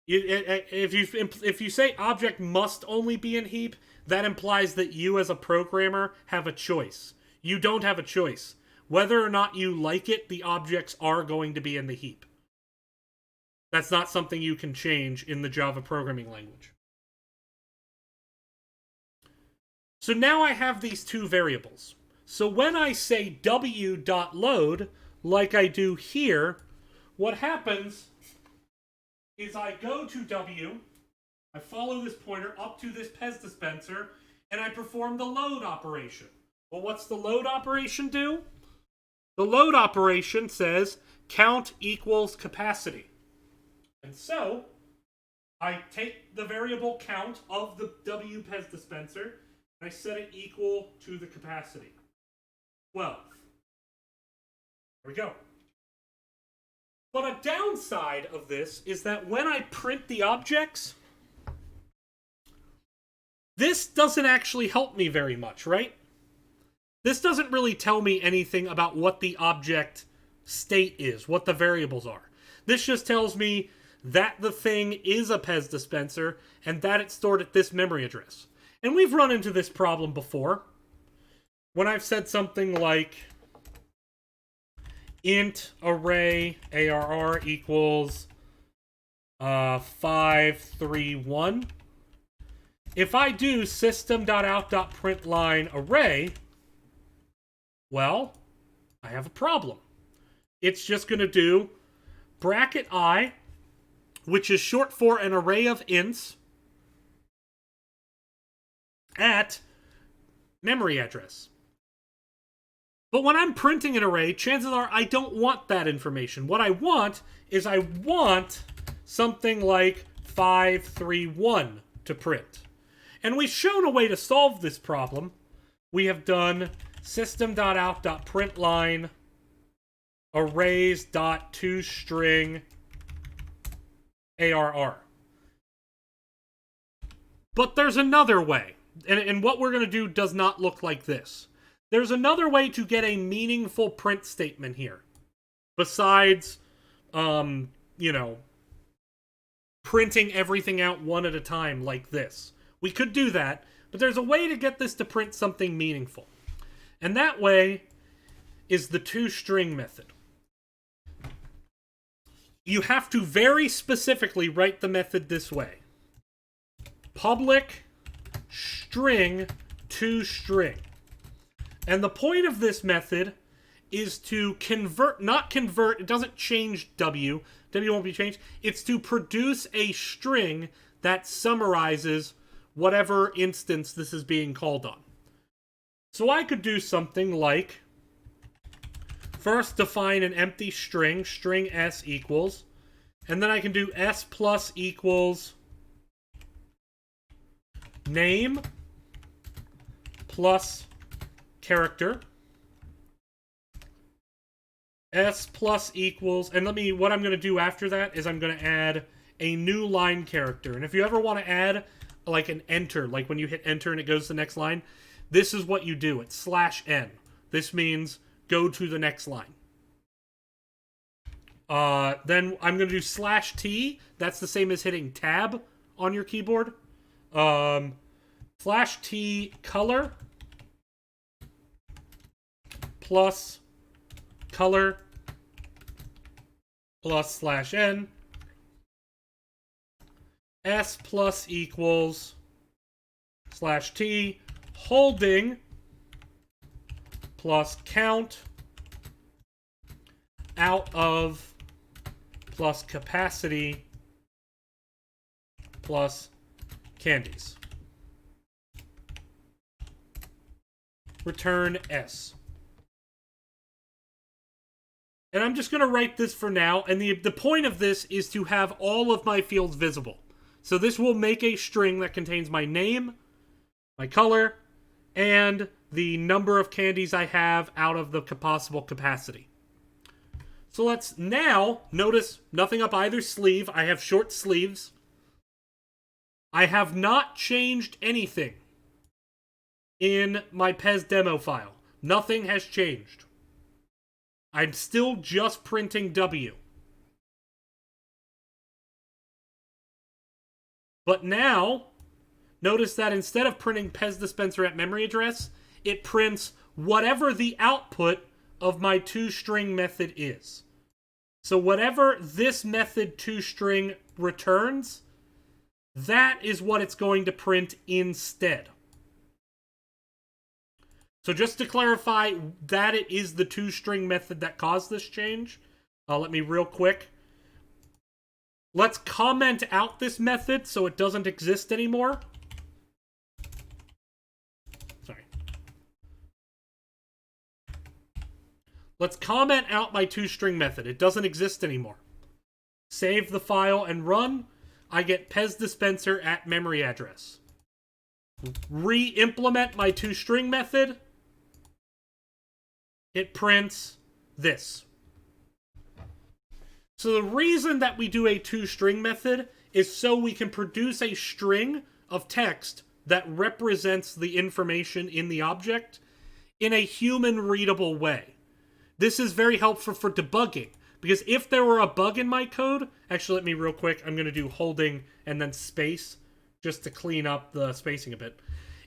If you say object must only be in heap, that implies that you as a programmer have a choice. You don't have a choice. Whether or not you like it, the objects are going to be in the heap. That's not something you can change in the Java programming language. So now I have these two variables. So when I say w.load, like I do here, what happens is I go to W, I follow this pointer up to this Pez dispenser, and I perform the load operation. Well, what's the load operation do? The load operation says count equals capacity. And so, I take the variable count of the W Pez dispenser, and I set it equal to the capacity. 12. There we go. But a downside of this is that when I print the objects, this doesn't actually help me very much, right? This doesn't really tell me anything about what the object state is, what the variables are. This just tells me that the thing is a Pez dispenser and that it's stored at this memory address. And we've run into this problem before. When I've said something like int array arr equals 531. If I do system.out.println array, well, I have a problem. It's just going to do bracket I, which is short for an array of ints, at memory address. But when I'm printing an array, chances are I don't want that information. What I want is I want something like 531 to print. And we've shown a way to solve this problem. We have done system.out.println arrays.toString arr. But there's another way. And what we're going to do does not look like this. There's another way to get a meaningful print statement here. Besides, printing everything out one at a time like this. We could do that, but there's a way to get this to print something meaningful. And that way is the toString method. You have to very specifically write the method this way. Public string toString. And the point of this method is to it doesn't change W. W won't be changed. It's to produce a string that summarizes whatever instance this is being called on. So I could do something like, first define an empty string, string s equals, and then I can do s plus equals name plus character, s plus equals, and what I'm going to do after that is I'm going to add a new line character. And if you ever want to add like an enter, like when you hit enter and it goes to the next line, this is what you do. It's /n. This means go to the next line. Then I'm going to do /t. That's the same as hitting tab on your keyboard. /t color plus color plus /n. S plus equals /t holding plus count out of plus capacity plus candies. Return S. And I'm just going to write this for now, and the point of this is to have all of my fields visible. So this will make a string that contains my name, my color, and the number of candies I have out of the possible capacity. So let's now, notice nothing up either sleeve. I have short sleeves. I have not changed anything in my Pez demo file. Nothing has changed. I'm still just printing W. But now, notice that instead of printing Pez dispenser at memory address, it prints whatever the output of my toString method is. So whatever this method toString returns, that is what it's going to print instead. So just to clarify that it is the toString method that caused this change, let me real quick. Let's comment out this method so it doesn't exist anymore. Sorry. Let's comment out my toString method. It doesn't exist anymore. Save the file and run. I get Pez dispenser at memory address. Re-implement my toString method. It prints this. So the reason that we do a toString method is so we can produce a string of text that represents the information in the object in a human-readable way. This is very helpful for debugging, because if there were a bug in my code... Actually, let me real quick, I'm going to do holding and then space, just to clean up the spacing a bit.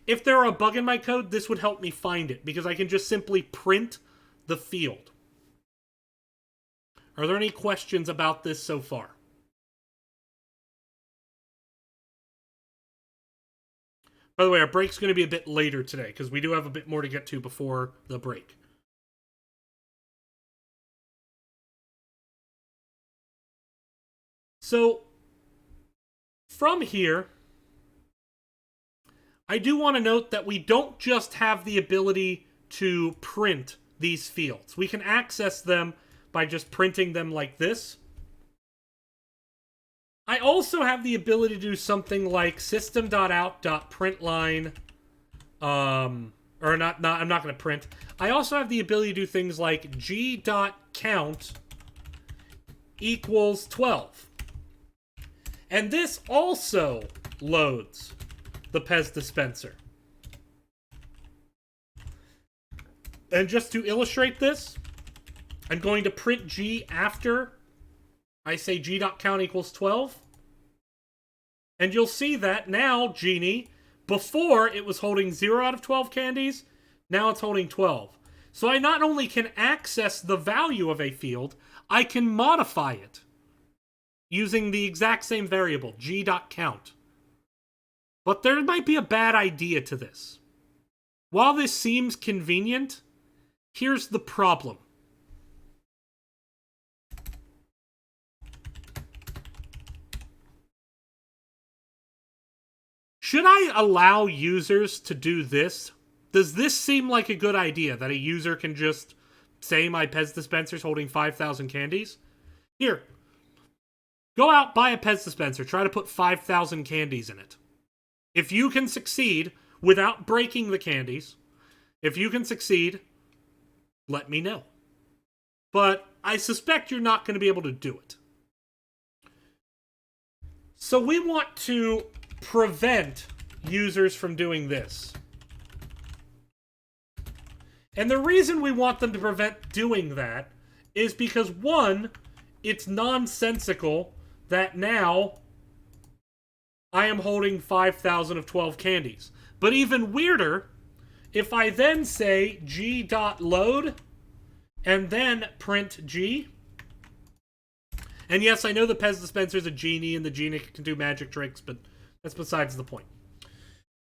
If there were a bug in my code, this would help me find it, because I can just simply print the field. Are there any questions about this so far? By the way, our break's going to be a bit later today, because we do have a bit more to get to before the break. So, from here, I do want to note that we don't just have the ability to print these fields. We can access them by just printing them like this. I also have the ability to do something like system.out.println, I'm not going to print. I also have the ability to do things like g.count equals 12. And this also loads the Pez dispenser. And just to illustrate this, I'm going to print G after I say g.count equals 12. And you'll see that now Genie, before it was holding 0 out of 12 candies, now it's holding 12. So I not only can access the value of a field, I can modify it using the exact same variable, g.count. But there might be a bad idea to this. While this seems convenient, here's the problem. Should I allow users to do this? Does this seem like a good idea, that a user can just say my Pez dispenser's holding 5,000 candies? Here, go out, buy a Pez dispenser, try to put 5,000 candies in it. If you can succeed without breaking the candies, if you can succeed, let me know. But I suspect you're not going to be able to do it. So we want to prevent users from doing this. And the reason we want them to prevent doing that is because, one, it's nonsensical that now I am holding 5,000 of 12 candies. But even weirder, if I then say g.load and then print G, and yes, I know the Pez dispenser is a genie and the genie can do magic tricks, but that's besides the point.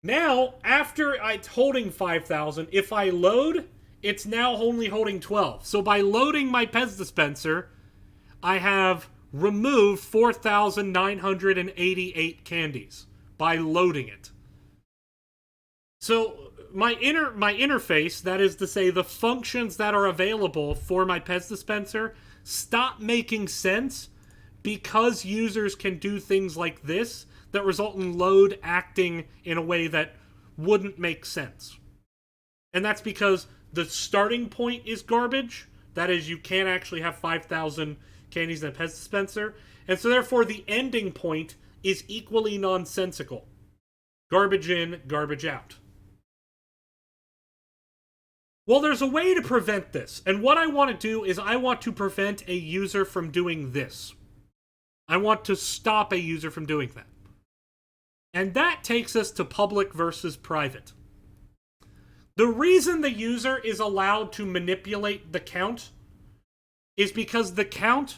Now, after it's holding 5,000, if I load, it's now only holding 12. So by loading my Pez dispenser, I have remove 4,988 candies by loading it. So my interface, that is to say the functions that are available for my Pez dispenser, stop making sense because users can do things like this that result in load acting in a way that wouldn't make sense. And that's because the starting point is garbage. That is, you can't actually have 5,000 candies in a Pez dispenser. And so therefore the ending point is equally nonsensical. Garbage in, garbage out. Well, there's a way to prevent this. And what I want to do is I want to prevent a user from doing this. I want to stop a user from doing that. And that takes us to public versus private. The reason the user is allowed to manipulate the count is because the count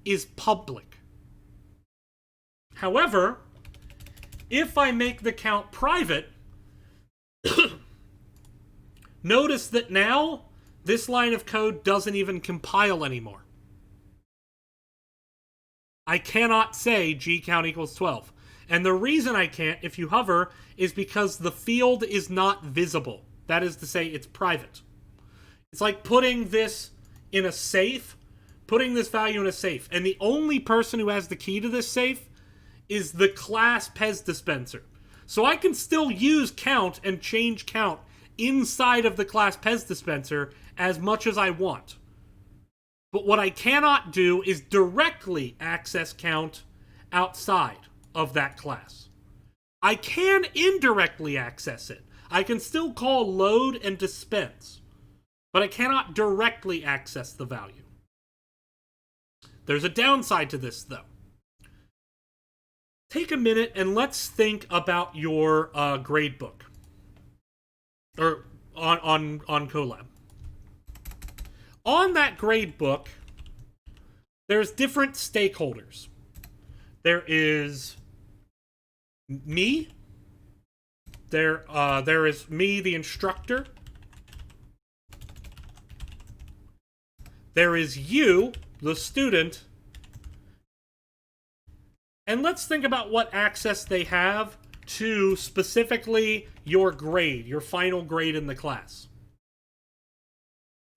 is public. However, if I make the count private, notice that now this line of code doesn't even compile anymore. I cannot say gcount equals 12. And the reason I can't, if you hover, is because the field is not visible. That is to say, it's private. It's like putting this in a safe, putting this value in a safe. And the only person who has the key to this safe is the class Pez dispenser. So I can still use count and change count inside of the class Pez dispenser as much as I want. But what I cannot do is directly access count outside of that class. I can indirectly access it. I can still call load and dispense, but I cannot directly access the value. There's a downside to this, though. Take a minute and let's think about your gradebook, or on Colab. On that gradebook, there's different stakeholders. There is me. There is me, the instructor. There is you, the student. And let's think about what access they have to specifically your grade, your final grade in the class.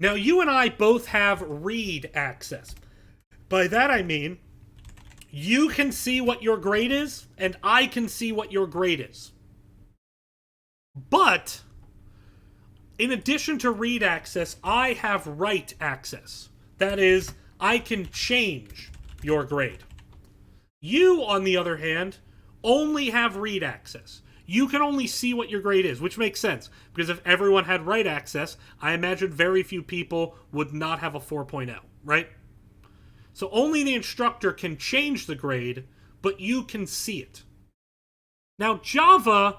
Now, you and I both have read access. By that I mean, you can see what your grade is, and I can see what your grade is. But, in addition to read access, I have write access. That is, I can change your grade. You, on the other hand, only have read access. You can only see what your grade is, which makes sense, because if everyone had write access, I imagine very few people would not have a 4.0, right? So only the instructor can change the grade, but you can see it. Now, Java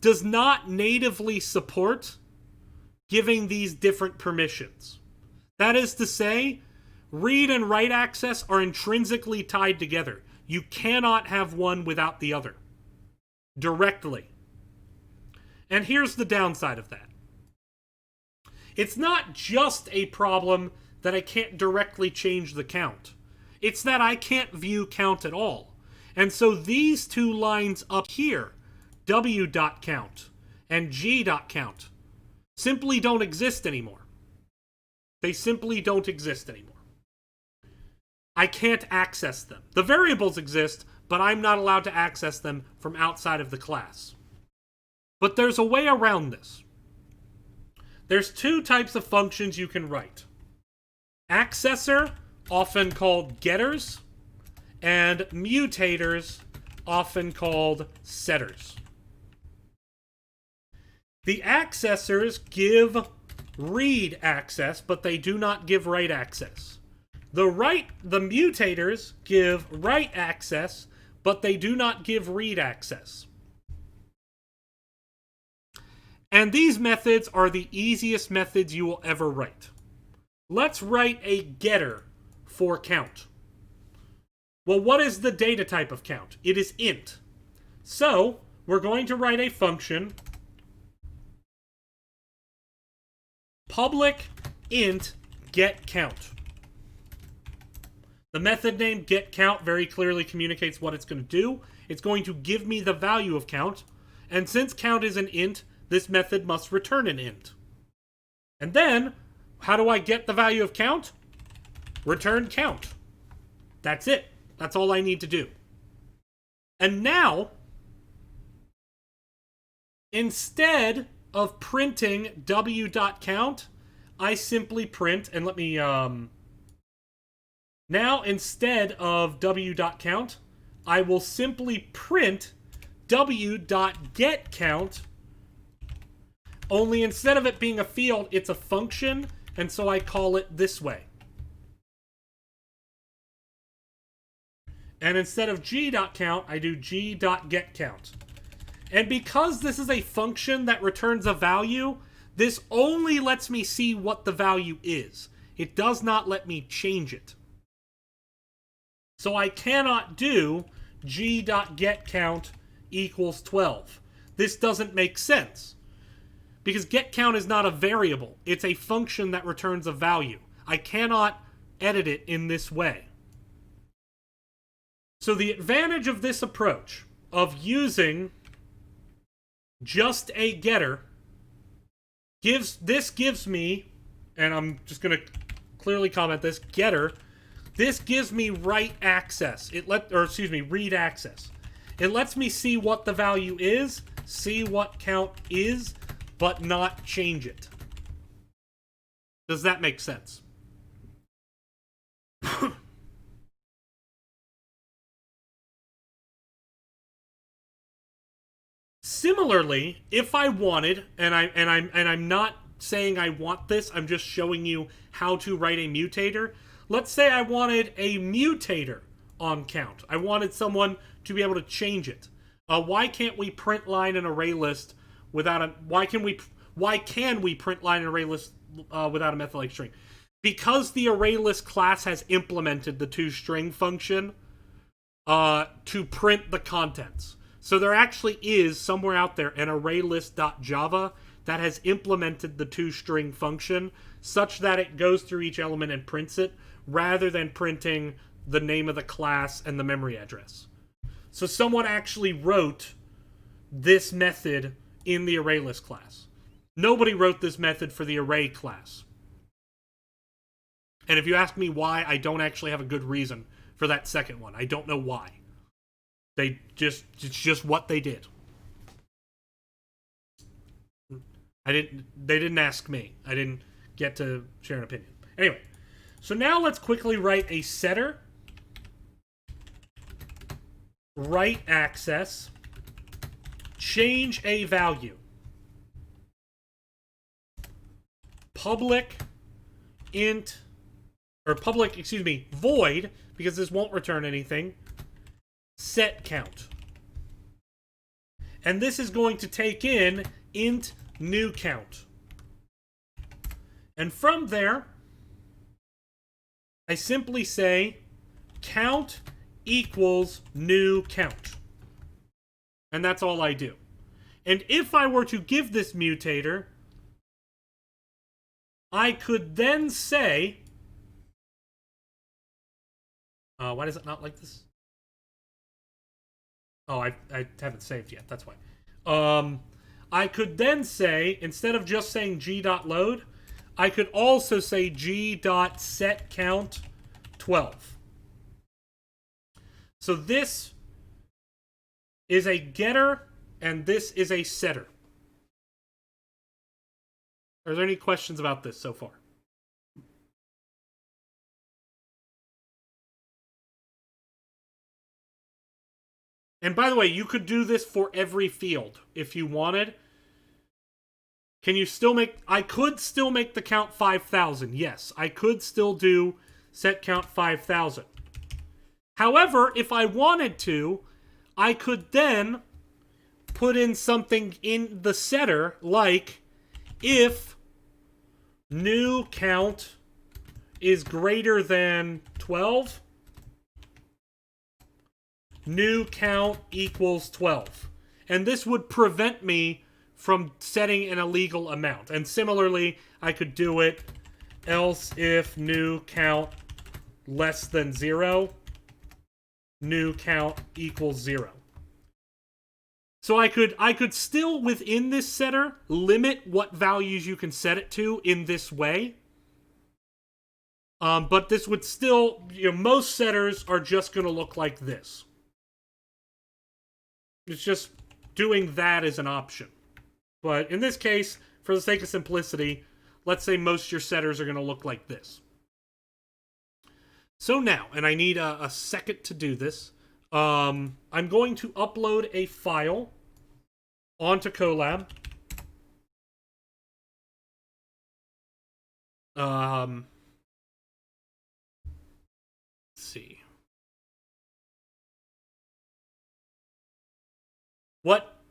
does not natively support giving these different permissions. That is to say, read and write access are intrinsically tied together. You cannot have one without the other. Directly. And here's the downside of that. It's not just a problem that I can't directly change the count. It's that I can't view count at all. And so these two lines up here, w.count and g.count, simply don't exist anymore. They simply don't exist anymore. I can't access them. The variables exist, but I'm not allowed to access them from outside of the class. But there's a way around this. There's two types of functions you can write. Accessor, often called getters, and mutators, often called setters. The accessors give read access, but they do not give write access. The mutators give write access, but they do not give read access. And these methods are the easiest methods you will ever write. Let's write a getter for count. Well, what is the data type of count? It is int. So, we're going to write a function public int get count. The method name getCount very clearly communicates what it's going to do. It's going to give me the value of count. And since count is an int, this method must return an int. And then, how do I get the value of count? Return count. That's it. That's all I need to do. And now, instead of printing w.count, I simply print, and let me, now instead of w.count, I will simply print w.getCount, only instead of it being a field, it's a function, and so I call it this way. And instead of g.count, I do g.getCount. And because this is a function that returns a value, this only lets me see what the value is. It does not let me change it. So I cannot do g.getCount equals 12. This doesn't make sense. Because getCount is not a variable. It's a function that returns a value. I cannot edit it in this way. So the advantage of this approach, of using just a getter, gives me, and I'm just going to clearly comment this, getter, this gives me write access. Read access. It lets me see what the value is, see what count is, but not change it. Does that make sense? Similarly, if I wanted, and I'm not saying I want this, I'm just showing you how to write a mutator. Let's say I wanted a mutator on count. I wanted someone to be able to change it. Why can't we print line and array list without a? Why can we print line and array list without a method like string? Because the array list class has implemented the toString function to print the contents. So there actually is, somewhere out there, an ArrayList.java that has implemented the toString function such that it goes through each element and prints it, rather than printing the name of the class and the memory address. So someone actually wrote this method in the ArrayList class. Nobody wrote this method for the array class. And if you ask me why, I don't actually have a good reason for that second one. I don't know why. It's just what they did. They didn't ask me. I didn't get to share an opinion. Anyway, so now let's quickly write a setter. Write access. Change a value. Public int, or public, void, because this won't return anything. Set count. And this is going to take in int new count. And from there, I simply say count equals new count. And that's all I do. And if I were to give this mutator, I could then say, why does it not like this? Oh, I haven't saved yet, that's why. I could then say, instead of just saying g.load, I could also say g.setCount12. So this is a getter, and this is a setter. Are there any questions about this so far? And by the way, you could do this for every field if you wanted. Can you still make... I could still make the count 5,000. Yes, I could still do set count 5,000. However, if I wanted to, I could then put in something in the setter like if new count is greater than 12, new count equals 12. And this would prevent me from setting an illegal amount. And similarly, I could do it else if new count less than 0, new count equals 0. So I could still, within this setter, limit what values you can set it to in this way. But this would still, most setters are just going to look like this. It's just doing that as an option. But in this case, for the sake of simplicity, let's say most of your setters are going to look like this. So now, and I need a second to do this, I'm going to upload a file onto Colab. Let's see.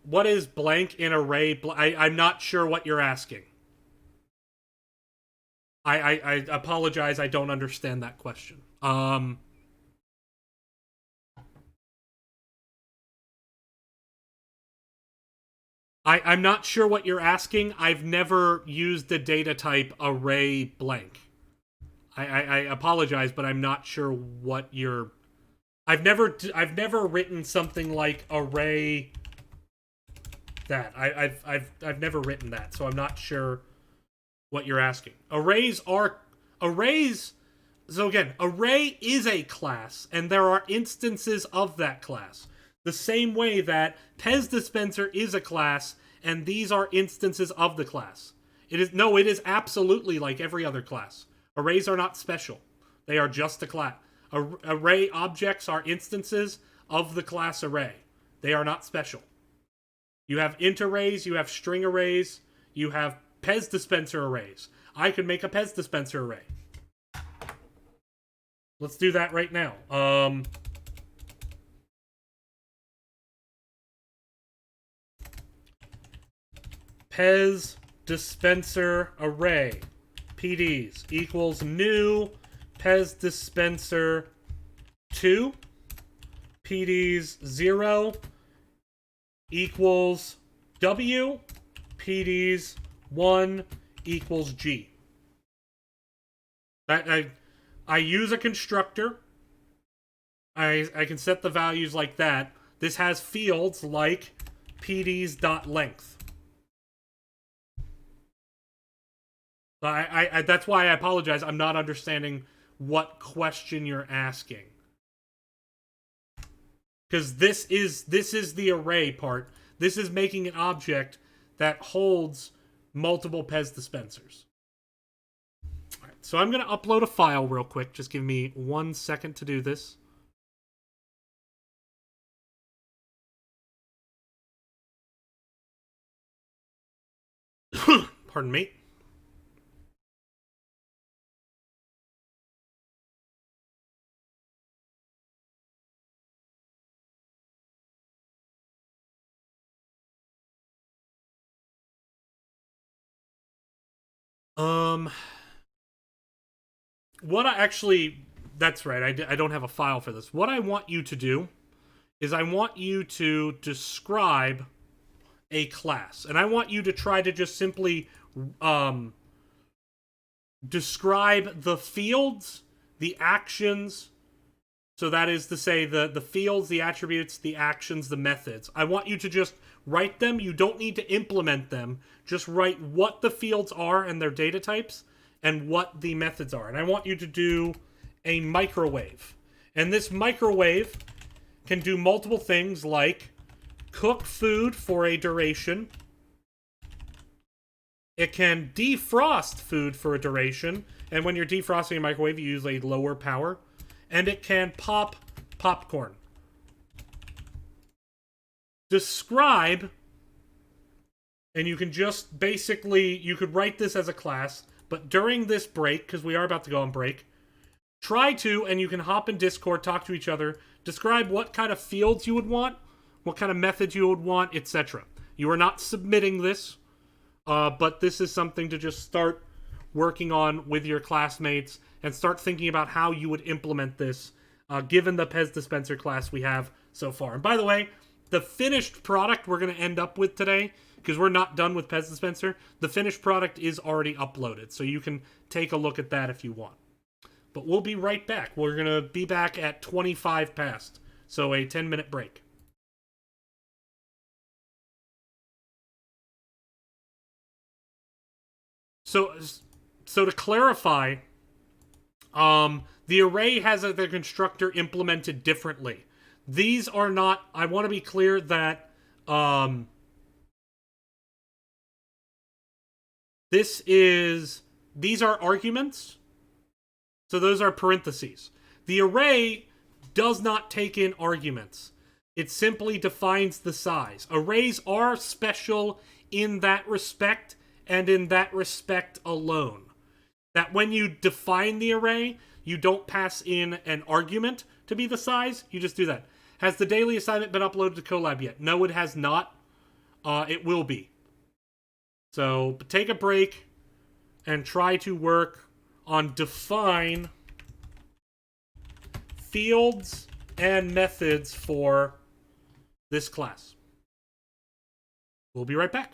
What is blank in array? I'm not sure what you're asking. I apologize. I don't understand that question. I'm not sure what you're asking. I've never used the data type array blank. I apologize, but I'm not sure what you're. I've never written something like array. That I've never written that, so I'm not sure what you're asking. Arrays. So again, array is a class, and there are instances of that class. The same way that Pez Dispenser is a class, and these are instances of the class. It is absolutely like every other class. Arrays are not special. They are just a class. Array objects are instances of the class array. They are not special. You have int arrays, you have string arrays, you have Pez Dispenser arrays. I could make a Pez Dispenser array. Let's do that right now. Pez Dispenser array, PDs, equals new Pez Dispenser 2, PDs 0, equals W, PDs 1 equals G. I use a constructor. I can set the values like that. This has fields like PDs.length. That's why I apologize. I'm not understanding what question you're asking. Because this is the array part. This is making an object that holds multiple Pez dispensers. All right, so I'm going to upload a file real quick. Just give me 1 second to do this. Pardon me. What I actually... That's right, I don't have a file for this. What I want you to do is I want you to describe a class. And I want you to try to just simply describe the fields, the actions. So that is to say the fields, the attributes, the actions, the methods. I want you to just write them. You don't need to implement them. Just write what the fields are and their data types and what the methods are. And I want you to do a microwave. And this microwave can do multiple things like cook food for a duration. It can defrost food for a duration. And when you're defrosting a microwave, you use a lower power. And it can pop popcorn. Describe, and you can just basically, you could write this as a class, but during this break, because we are about to go on break, try to, and you can hop in Discord, talk to each other, describe what kind of fields you would want, what kind of methods you would want, etc. You are not submitting this, but this is something to just start working on with your classmates and start thinking about how you would implement this, given the Pez Dispenser class we have so far. And by the way, the finished product we're going to end up with today, because we're not done with Pez Dispenser, the finished product is already uploaded, so you can take a look at that if you want. But we'll be right back. We're going to be back at 25 past. So a 10-minute break. So to clarify, the array has the constructor implemented differently. These are not. I want to be clear that these are arguments. So those are parentheses. The array does not take in arguments. It simply defines the size. Arrays are special in that respect, and in that respect alone. That when you define the array, you don't pass in an argument to be the size, you just do that. Has the daily assignment been uploaded to Colab yet? No, it has not. It will be. So take a break and try to work on define fields and methods for this class. We'll be right back.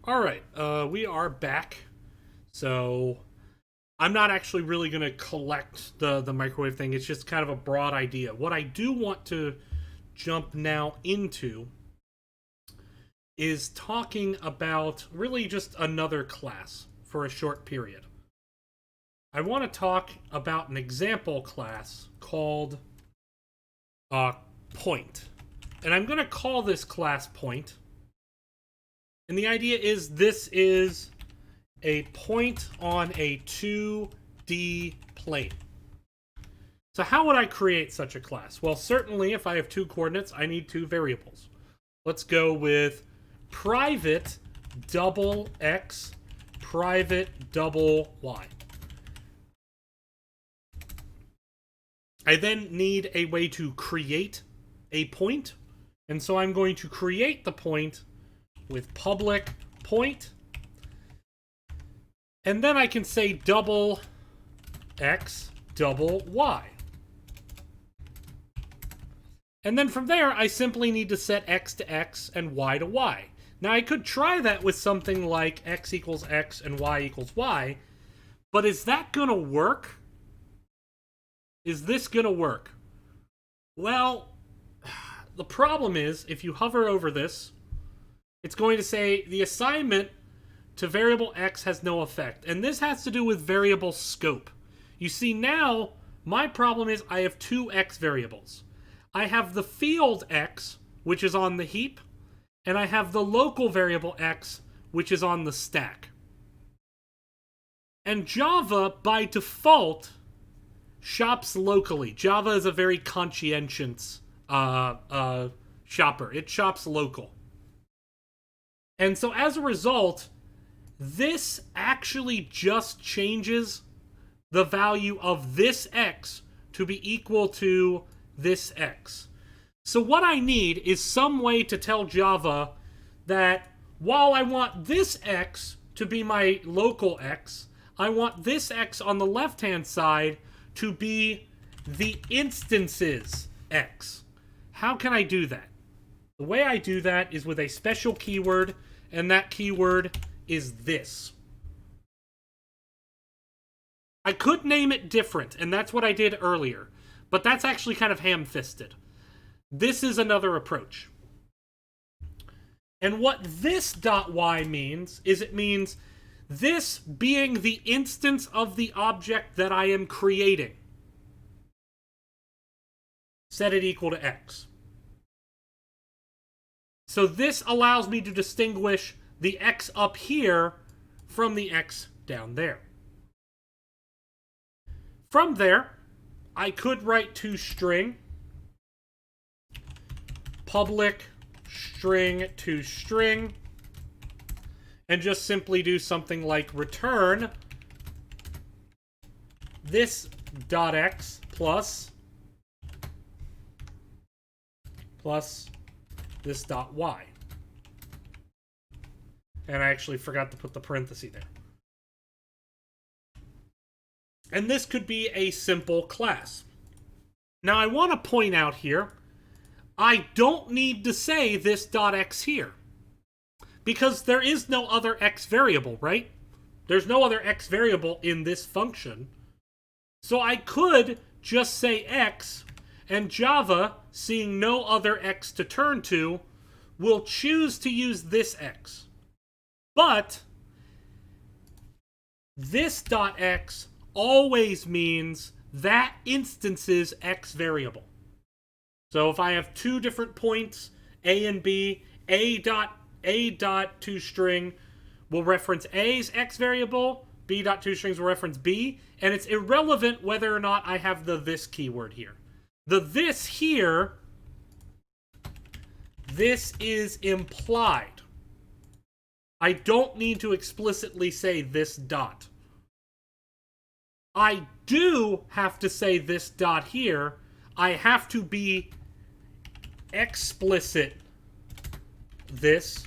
All right, we are back. So I'm not actually really going to collect the microwave thing. It's just kind of a broad idea. What I do want to jump now into is talking about really just another class for a short period. I want to talk about an example class called Point. And I'm going to call this class Point. And the idea is this is a point on a 2D plane. So how would I create such a class? Well, certainly if I have two coordinates, I need two variables. Let's go with private double x, private double y. I then need a way to create a point. And so I'm going to create the point with public point. And then I can say double x, double y. And then from there, I simply need to set x to x and y to y. Now, I could try that with something like x equals x and y equals y, but is that going to work? Is this going to work? Well, the problem is, if you hover over this, it's going to say the assignment to variable x has no effect. And this has to do with variable scope. You see, now, my problem is I have two x variables. I have the field x, which is on the heap, and I have the local variable x, which is on the stack. And Java, by default, shops locally. Java is a very conscientious shopper. It shops local. And so as a result, this actually just changes the value of this x to be equal to this x. So what I need is some way to tell Java that while I want this x to be my local x, I want this x on the left-hand side to be the instances x. How can I do that? The way I do that is with a special keyword, and that keyword is this. I could name it different, and that's what I did earlier, but that's actually kind of ham-fisted. This is another approach. And what this .y means is it means this being the instance of the object that I am creating. Set it equal to x. So this allows me to distinguish the x up here from the x down there. From there, I could write toString, public string toString, and just simply do something like return this .x plus this .y. And I actually forgot to put the parenthesis there. And this could be a simple class. Now I want to point out here, I don't need to say this .x here. Because there is no other x variable, right? There's no other x variable in this function. So I could just say x, and Java, seeing no other x to turn to, will choose to use this x. But this .x always means that instance's x variable. So if I have two different points, a and b, a dot toString will reference a's x variable, b dot toStrings will reference b, and it's irrelevant whether or not I have the this keyword here. The this here, this is implied. I don't need to explicitly say this dot. I do have to say this dot here. I have to be explicit this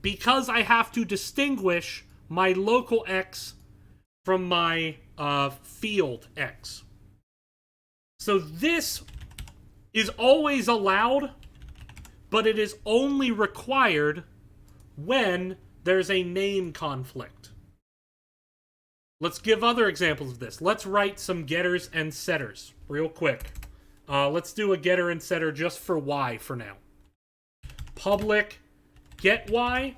because I have to distinguish my local x from my field x. So this is always allowed, but it is only required when there's a name conflict. Let's give other examples of this. Let's write some getters and setters real quick. Let's do a getter and setter just for y for now. Public get y,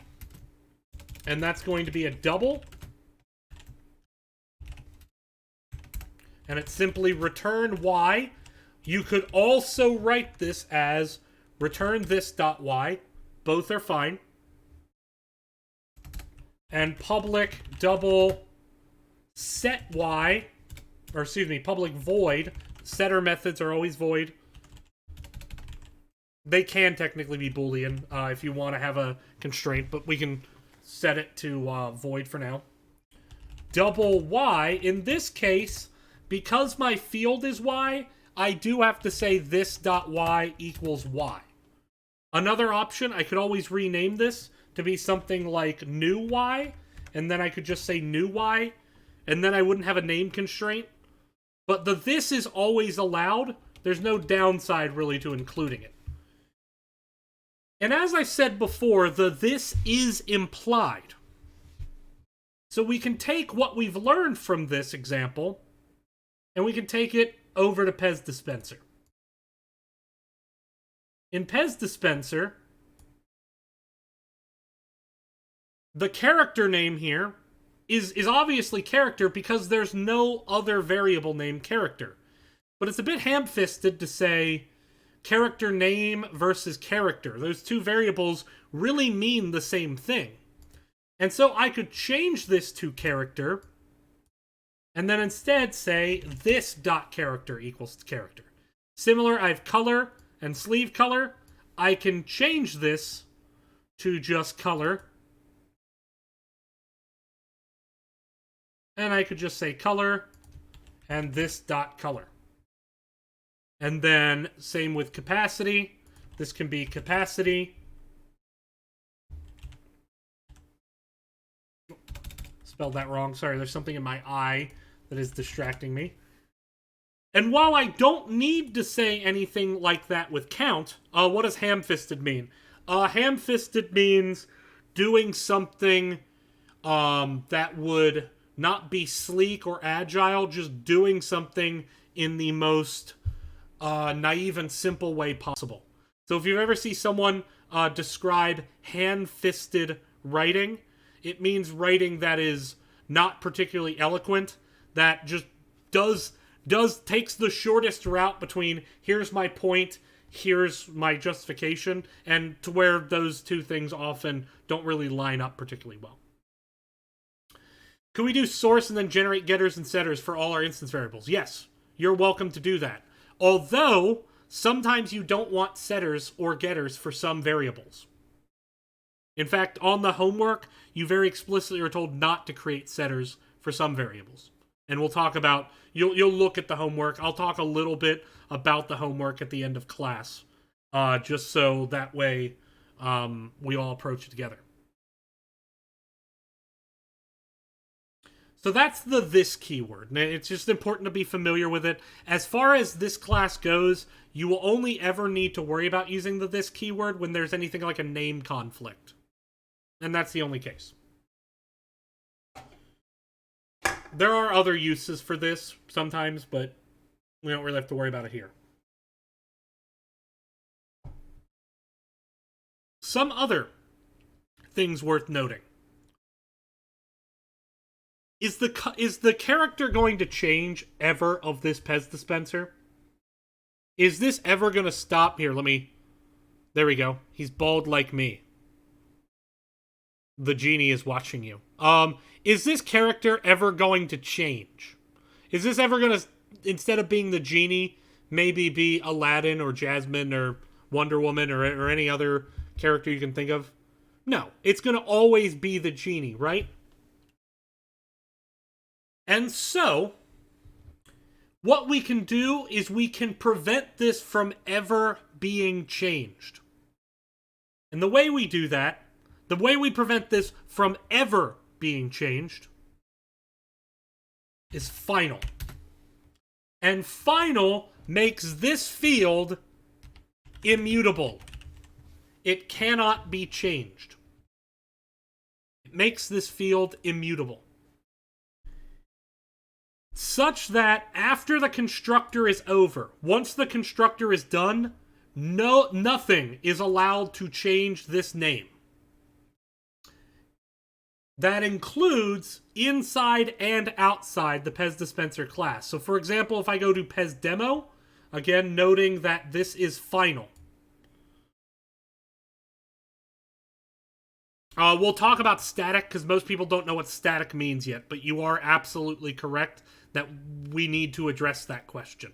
and that's going to be a double. And it's simply return y. You could also write this as return this dot y. Both are fine. And public double set y, or excuse me, public void. Setter methods are always void. They can technically be Boolean if you want to have a constraint, but we can set it to void for now. Double y. In this case, because my field is y, I do have to say this dot y equals y. Another option, I could always rename this to be something like new y, and then I could just say new y, and then I wouldn't have a name constraint. But the this is always allowed. There's no downside really to including it. And as I said before, the this is implied. So we can take what we've learned from this example, and we can take it over to Pez Dispenser. In Pez Dispenser, the character name here is obviously character because there's no other variable named character. But it's a bit ham-fisted to say character name versus character. Those two variables really mean the same thing. And so I could change this to character, and then instead say this dot character equals character. Similar, I have color and sleeve color. I can change this to just color. And I could just say color and this dot color. And then same with capacity. This can be capacity. Spelled that wrong. Sorry, there's something in my eye that is distracting me. And while I don't need to say anything like that with count, what does ham-fisted mean? Ham-fisted means doing something that would not be sleek or agile, just doing something in the most naive and simple way possible. So if you ever see someone describe hand-fisted writing, it means writing that is not particularly eloquent, that just takes the shortest route between here's my point, here's my justification, and to where those two things often don't really line up particularly well. Could we do source and then generate getters and setters for all our instance variables? Yes, you're welcome to do that. Although, sometimes you don't want setters or getters for some variables. In fact, on the homework, you very explicitly are told not to create setters for some variables. And we'll talk about, you'll look at the homework. I'll talk a little bit about the homework at the end of class, just so that way we all approach it together. So that's the this keyword. It's just important to be familiar with it. As far as this class goes, you will only ever need to worry about using the this keyword when there's anything like a name conflict. And that's the only case. There are other uses for this sometimes, but we don't really have to worry about it here. Some other things worth noting. Is the character going to change ever of this Pez Dispenser? Is this ever going to stop? Here, there we go. He's bald like me. The genie is watching you. Is this character ever going to change? Is this ever going to, instead of being the genie, maybe be Aladdin or Jasmine or Wonder Woman or any other character you can think of? No, it's going to always be the genie, right? And so, what we can do is we can prevent this from ever being changed. And the way we do that, the way we prevent this from ever being changed, is final. And final makes this field immutable. It cannot be changed. makes this field immutable, such that after the constructor is over, once the constructor is done, nothing is allowed to change this name. That includes inside and outside the Pez Dispenser class. So for example, if I go to Pez Demo, again noting that this is final. We'll talk about static because most people don't know what static means yet, but you are absolutely correct that we need to address that question.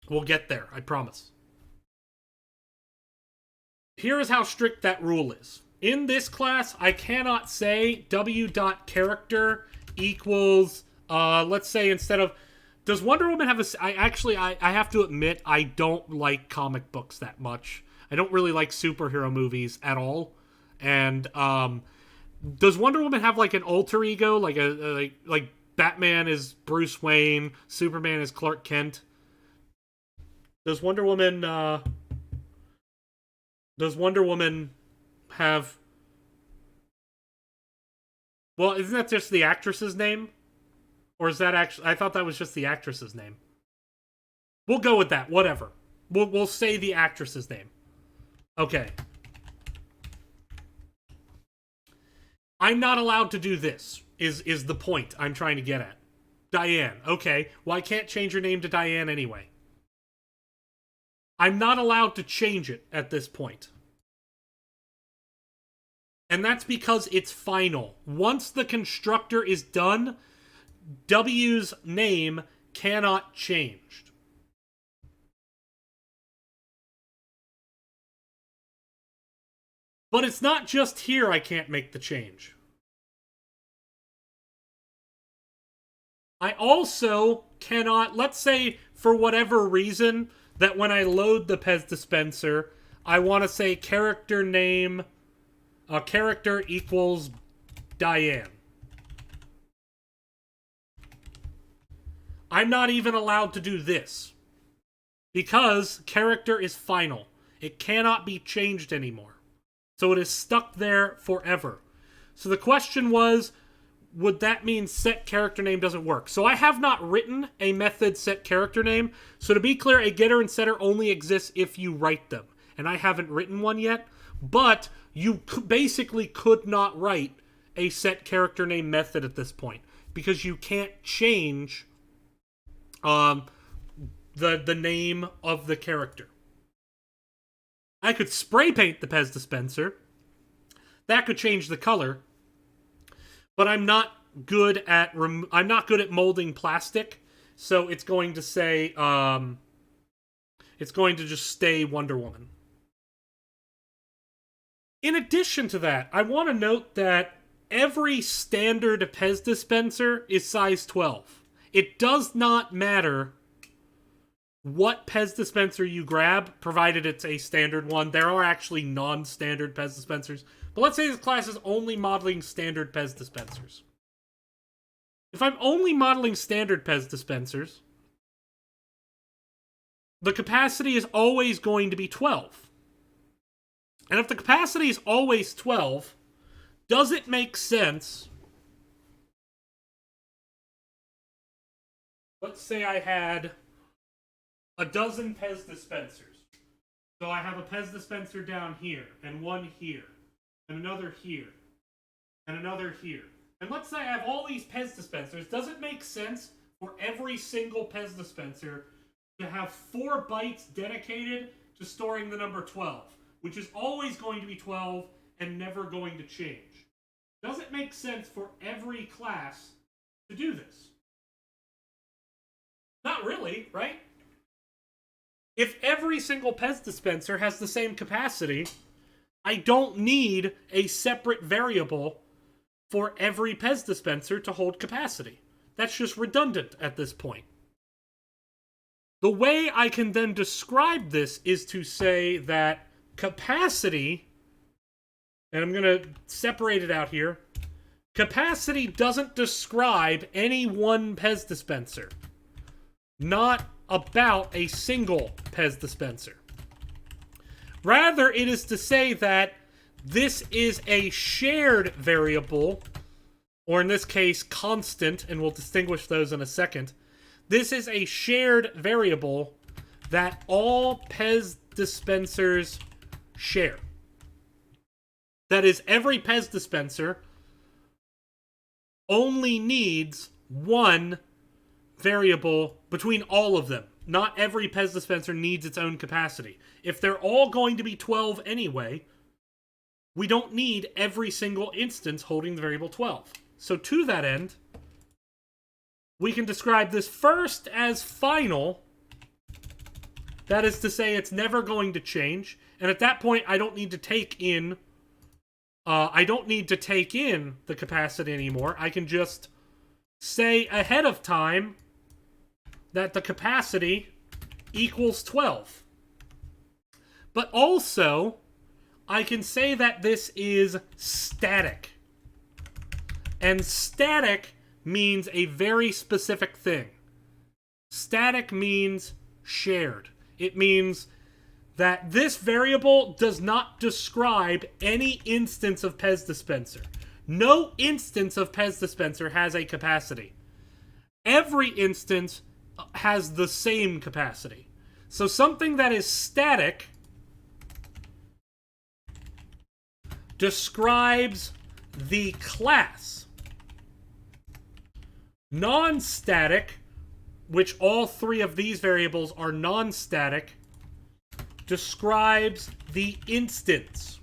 We'll get there, I promise. Here is how strict that rule is. In this class, I cannot say w.character equals, let's say instead of, does Wonder Woman have a, I have to admit, I don't like comic books that much. I don't really like superhero movies at all. And, does Wonder Woman have like an alter ego? Like Batman is Bruce Wayne, Superman is Clark Kent? Does Wonder Woman have... Well, isn't that just the actress's name? Or is that actually... I thought that was just the actress's name. We'll go with that. Whatever. We'll say the actress's name. Okay. I'm not allowed to do this, is the point I'm trying to get at. Diane. Okay. Well, I can't change your name to Diane anyway. I'm not allowed to change it at this point. And that's because it's final. Once the constructor is done, W's name cannot change. But it's not just here I can't make the change. I also cannot, let's say for whatever reason, that when I load the Pez Dispenser, I want to say character name, character equals Diane. I'm not even allowed to do this. Because character is final. It cannot be changed anymore. So it is stuck there forever. So the question was, would that mean set character name doesn't work? So I have not written a method set character name. So to be clear, a getter and setter only exists if you write them. And I haven't written one yet. But you basically could not write a set character name method at this point. Because you can't change the name of the character. I could spray paint the Pez Dispenser. That could change the color. But I'm not good at molding plastic, so it's going to say it's going to just stay Wonder Woman. In addition to that, I want to note that every standard Pez Dispenser is size 12. It does not matter what Pez Dispenser you grab, provided it's a standard one. There are actually non-standard Pez Dispensers. But let's say this class is only modeling standard Pez Dispensers. If I'm only modeling standard Pez Dispensers, the capacity is always going to be 12. And if the capacity is always 12, does it make sense? Let's say I had a dozen Pez Dispensers. So I have a Pez Dispenser down here, and one here, and another here, and another here. And let's say I have all these Pez Dispensers. Does it make sense for every single Pez Dispenser to have 4 bytes dedicated to storing the number 12, which is always going to be 12 and never going to change? Does it make sense for every class to do this? Not really, right? If every single Pez Dispenser has the same capacity, I don't need a separate variable for every Pez Dispenser to hold capacity. That's just redundant at this point. The way I can then describe this is to say that capacity, and I'm going to separate it out here, capacity doesn't describe any one Pez Dispenser. Not about a single Pez Dispenser. Rather, it is to say that this is a shared variable, or in this case, constant, and we'll distinguish those in a second. This is a shared variable that all Pez dispensers share. That is, every Pez dispenser only needs one variable between all of them. Not every Pez dispenser needs its own capacity. If they're all going to be 12 anyway, we don't need every single instance holding the variable 12. So to that end, we can describe this first as final. That is to say, it's never going to change. And at that point, I don't need to take in the capacity anymore. I can just say ahead of time that the capacity equals 12. But also, I can say that this is static. And static means a very specific thing. Static means shared. It means that this variable does not describe any instance of Pez dispenser. No instance of Pez dispenser has a capacity. Every instance has the same capacity. So something that is static describes the class. Non-static, which all three of these variables are non-static, describes the instance.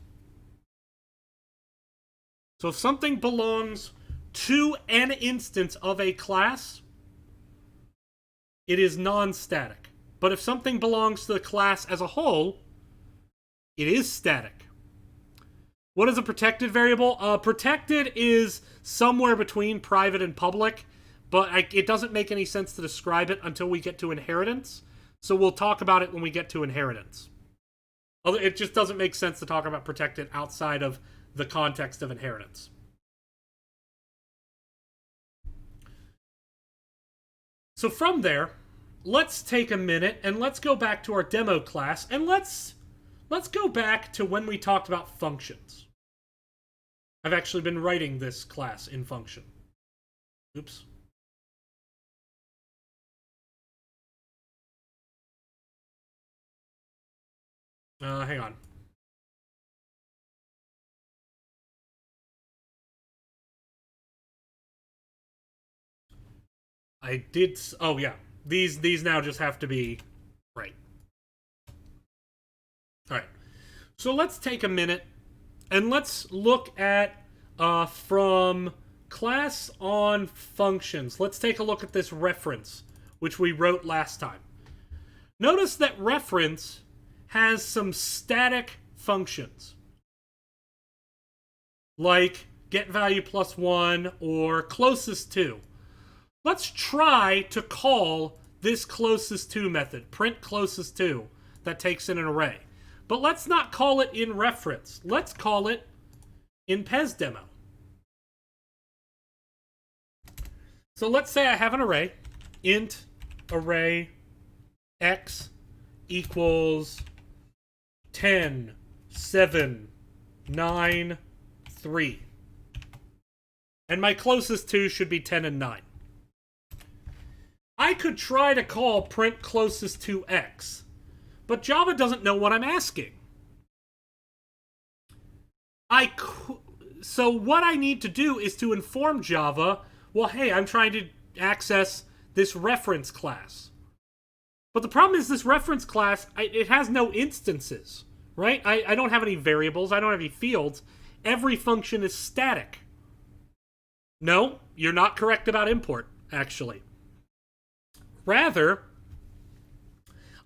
So if something belongs to an instance of a class, it is non-static. But if something belongs to the class as a whole, it is static. What is a protected variable? Protected is somewhere between private and public, but it doesn't make any sense to describe it until we get to inheritance. So we'll talk about it when we get to inheritance. It just doesn't make sense to talk about protected outside of the context of inheritance. So from there, let's take a minute and let's go back to our demo class, and let's go back to when we talked about functions. I've actually been writing this class in function. Oops. Hang on. I did... Oh, yeah. These now just have to be right. Alright. So let's take a minute and let's look at from class on functions. Let's take a look at this reference, which we wrote last time. Notice that reference has some static functions, like get value plus 1 or closest to. Let's try to call this closest to method, print closest to, that takes in an array. But let's not call it in reference. Let's call it in PezDemo. So let's say I have an array, int array x equals 10, 7, 9, 3. And my closest to should be 10 and 9. I could try to call print closest to x, but Java doesn't know what I'm asking. So what I need to do is to inform Java, well, hey, I'm trying to access this reference class. But the problem is this reference class, it has no instances, right? I don't have any variables. I don't have any fields. Every function is static. No, you're not correct about import, actually. Rather,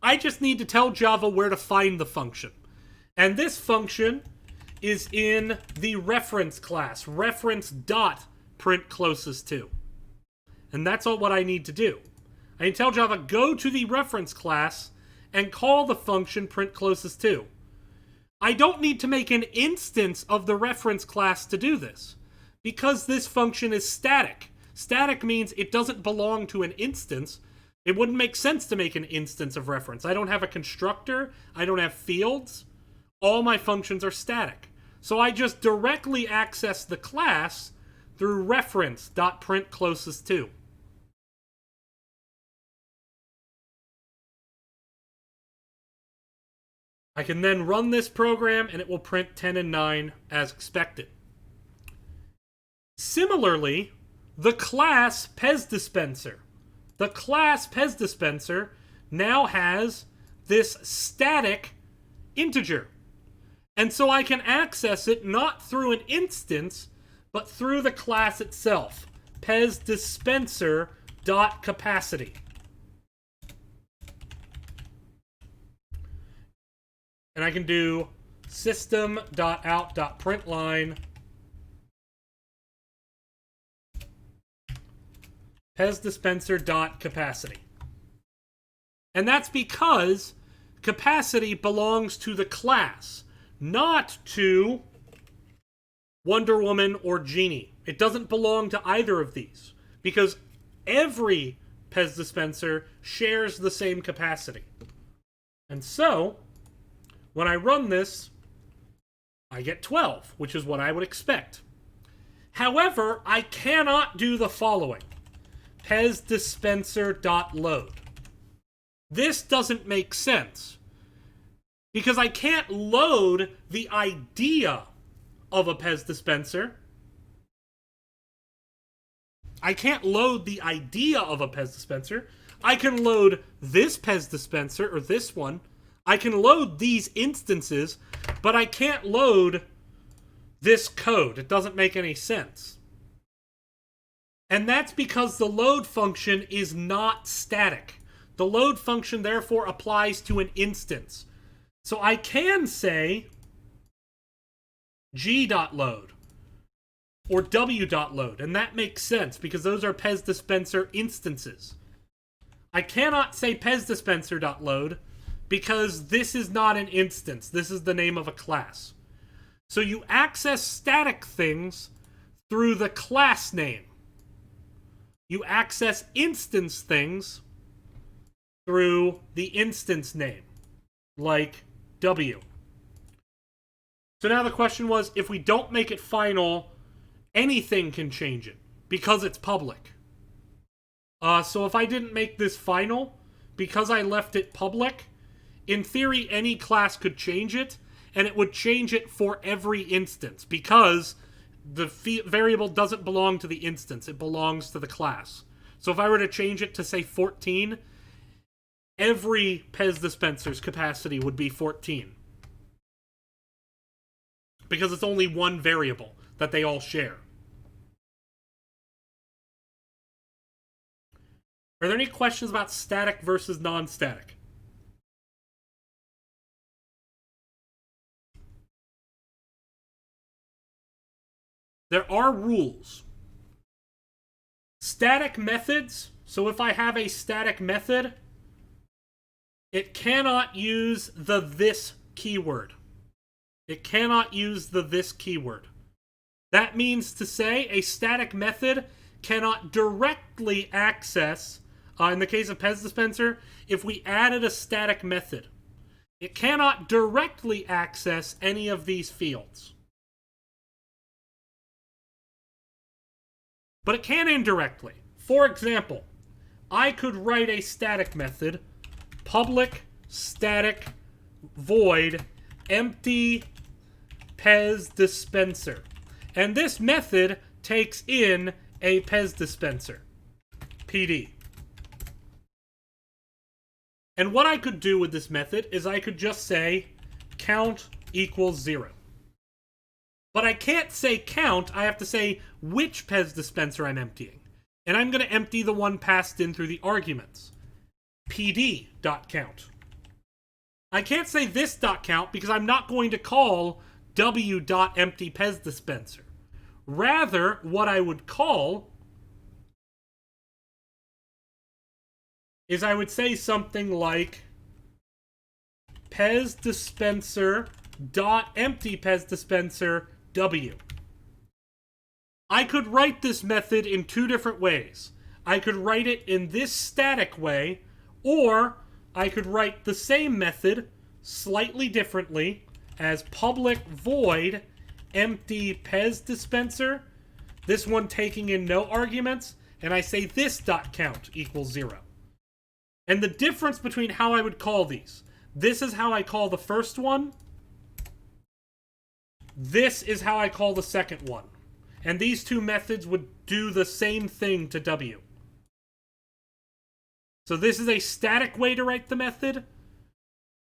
I just need to tell Java where to find the function. And this function is in the reference class, reference.print closest to. And that's all what I need to do. I can tell Java, go to the reference class and call the function print closest to. I don't need to make an instance of the reference class to do this, because this function is static. Static means it doesn't belong to an instance. It wouldn't make sense to make an instance of reference. I don't have a constructor. I don't have fields. All my functions are static. So I just directly access the class through reference.print closest to. I can then run this program and it will print 10 and 9 as expected. Similarly, the class Pez Dispenser. The class Pez Dispenser now has this static integer. And so I can access it not through an instance, but through the class itself. Pez Dispenser.capacity. And I can do system.out.println Pez Dispenser.capacity. And that's because capacity belongs to the class, not to Wonder Woman or Genie. It doesn't belong to either of these, because every Pez dispenser shares the same capacity. And so, when I run this, I get 12, which is what I would expect. However, I cannot do the following. Pez dispenser.load. This doesn't make sense, because I can't load the idea of a Pez dispenser. I can't load the idea of a Pez dispenser. I can load this Pez dispenser, or this one. I can load these instances, but I can't load this code. It doesn't make any sense. And that's because the load function is not static. The load function therefore applies to an instance. So I can say g.load or w.load, and that makes sense because those are Pez dispenser instances. I cannot say Pez dispenser.load because this is not an instance. This is the name of a class. So you access static things through the class name. You access instance things through the instance name, like W. So now the question was, if we don't make it final, anything can change it, because it's public. So if I didn't make this final, because I left it public, in theory any class could change it, and it would change it for every instance, because the variable doesn't belong to the instance, it belongs to the class. So if I were to change it to, say, 14, every Pez dispenser's capacity would be 14. Because it's only one variable that they all share. Are there any questions about static versus non-static? There are rules. Static methods. So if I have a static method, it cannot use the this keyword. It cannot use the this keyword. That means to say a static method cannot directly access, in the case of Pez Dispenser, if we added a static method, it cannot directly access any of these fields. But it can indirectly. For example, I could write a static method, public static void empty Pez dispenser. And this method takes in a Pez dispenser, PD. And what I could do with this method is I could just say count equals 0. But I can't say count, I have to say which Pez dispenser I'm emptying. And I'm going to empty the one passed in through the arguments. PD.count. I can't say this.count because I'm not going to call w.empty Pez dispenser. Rather, what I would call is I would say something like Pez dispenser dot empty Pez dispenser W. I could write this method in two different ways. I could write it in this static way, or I could write the same method slightly differently as public void empty Pez dispenser, this one taking in no arguments, and I say this dot count equals 0. And the difference between how I would call these, this is how I call the first one, this is how I call the second one. And these two methods would do the same thing to W. So this is a static way to write the method.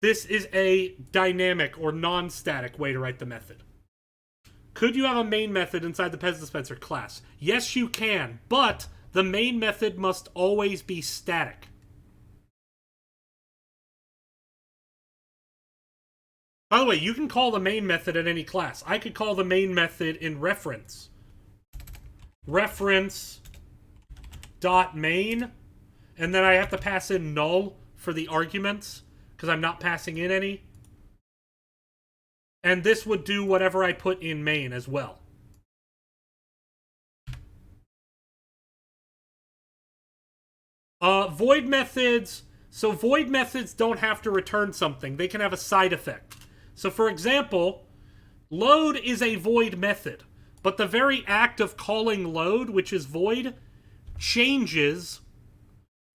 This is a dynamic or non-static way to write the method. Could you have a main method inside the Pez dispenser class? Yes, you can, but the main method must always be static. By the way, you can call the main method at any class. I could call the main method in reference. Reference dot main, and then I have to pass in null for the arguments because I'm not passing in any. And this would do whatever I put in main as well. Void methods. So void methods don't have to return something. They can have a side effect. So for example, load is a void method. But the very act of calling load, which is void, changes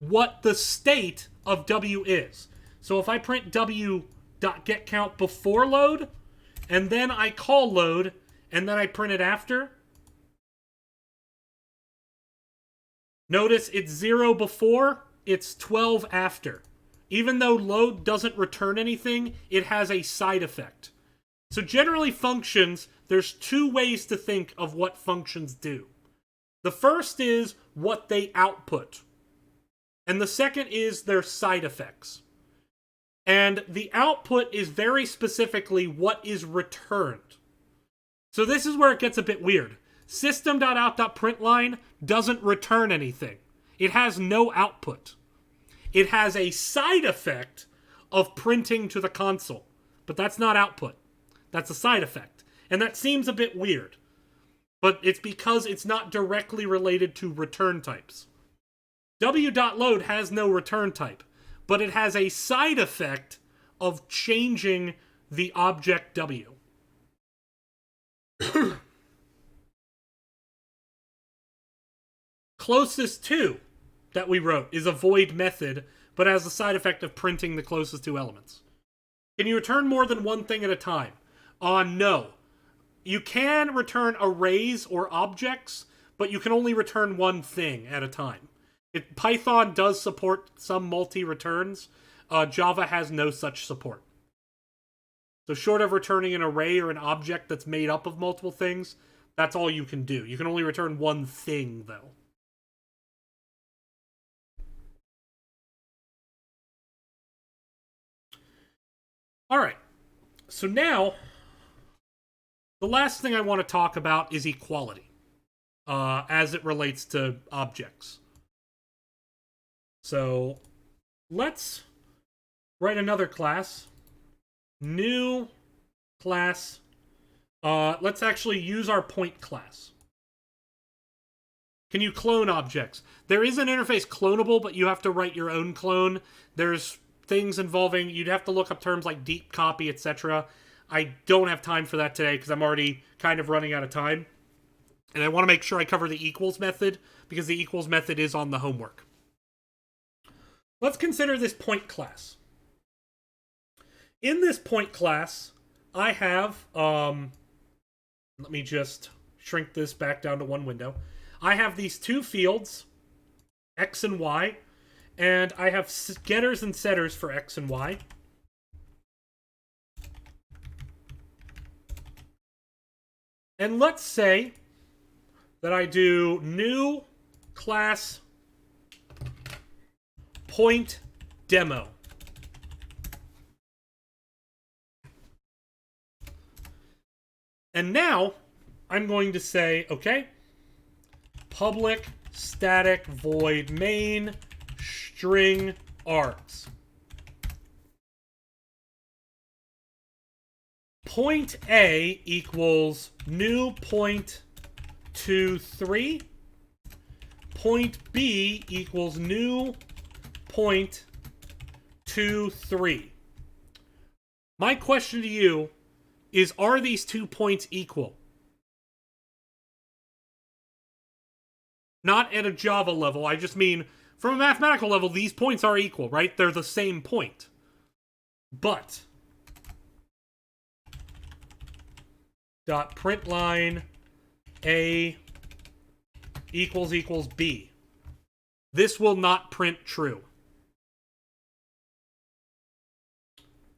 what the state of W is. So if I print W.getCount before load, and then I call load, and then I print it after, notice it's 0 before, it's 12 after. Even though load doesn't return anything, it has a side effect. So generally functions, there's two ways to think of what functions do. The first is what they output. And the second is their side effects. And the output is very specifically what is returned. So this is where it gets a bit weird. System.out.println doesn't return anything. It has no output. It has a side effect of printing to the console. But that's not output. That's a side effect. And that seems a bit weird. But it's because it's not directly related to return types. W.load has no return type, but it has a side effect of changing the object W. Closest to that we wrote is a void method, but has the side effect of printing the closest two elements. Can you return more than one thing at a time? No. You can return arrays or objects, but you can only return one thing at a time. Python does support some multi-returns. Java has no such support. So short of returning an array or an object that's made up of multiple things, that's all you can do. You can only return one thing, though. Alright, so now, the last thing I want to talk about is equality, as it relates to objects. So, let's write another class. New class. Let's actually use our point class. Can you clone objects? There is an interface clonable, but you have to write your own clone. There's things involving, you'd have to look up terms like deep copy, etc. I don't have time for that today because I'm already kind of running out of time. And I want to make sure I cover the equals method because the equals method is on the homework. Let's consider this point class. In this point class, I have, let me just shrink this back down to one window. I have these two fields, X and Y, and I have getters and setters for X and Y. And let's say that I do new class point demo. And now I'm going to say, okay, public static void main string args. Point A equals new point 2, 3. Point B equals new point 2, 3. My question to you is, are these 2 points equal? Not at a Java level. I just mean from a mathematical level, these points are equal, right? They're the same point. But dot println a equals b. This will not print true.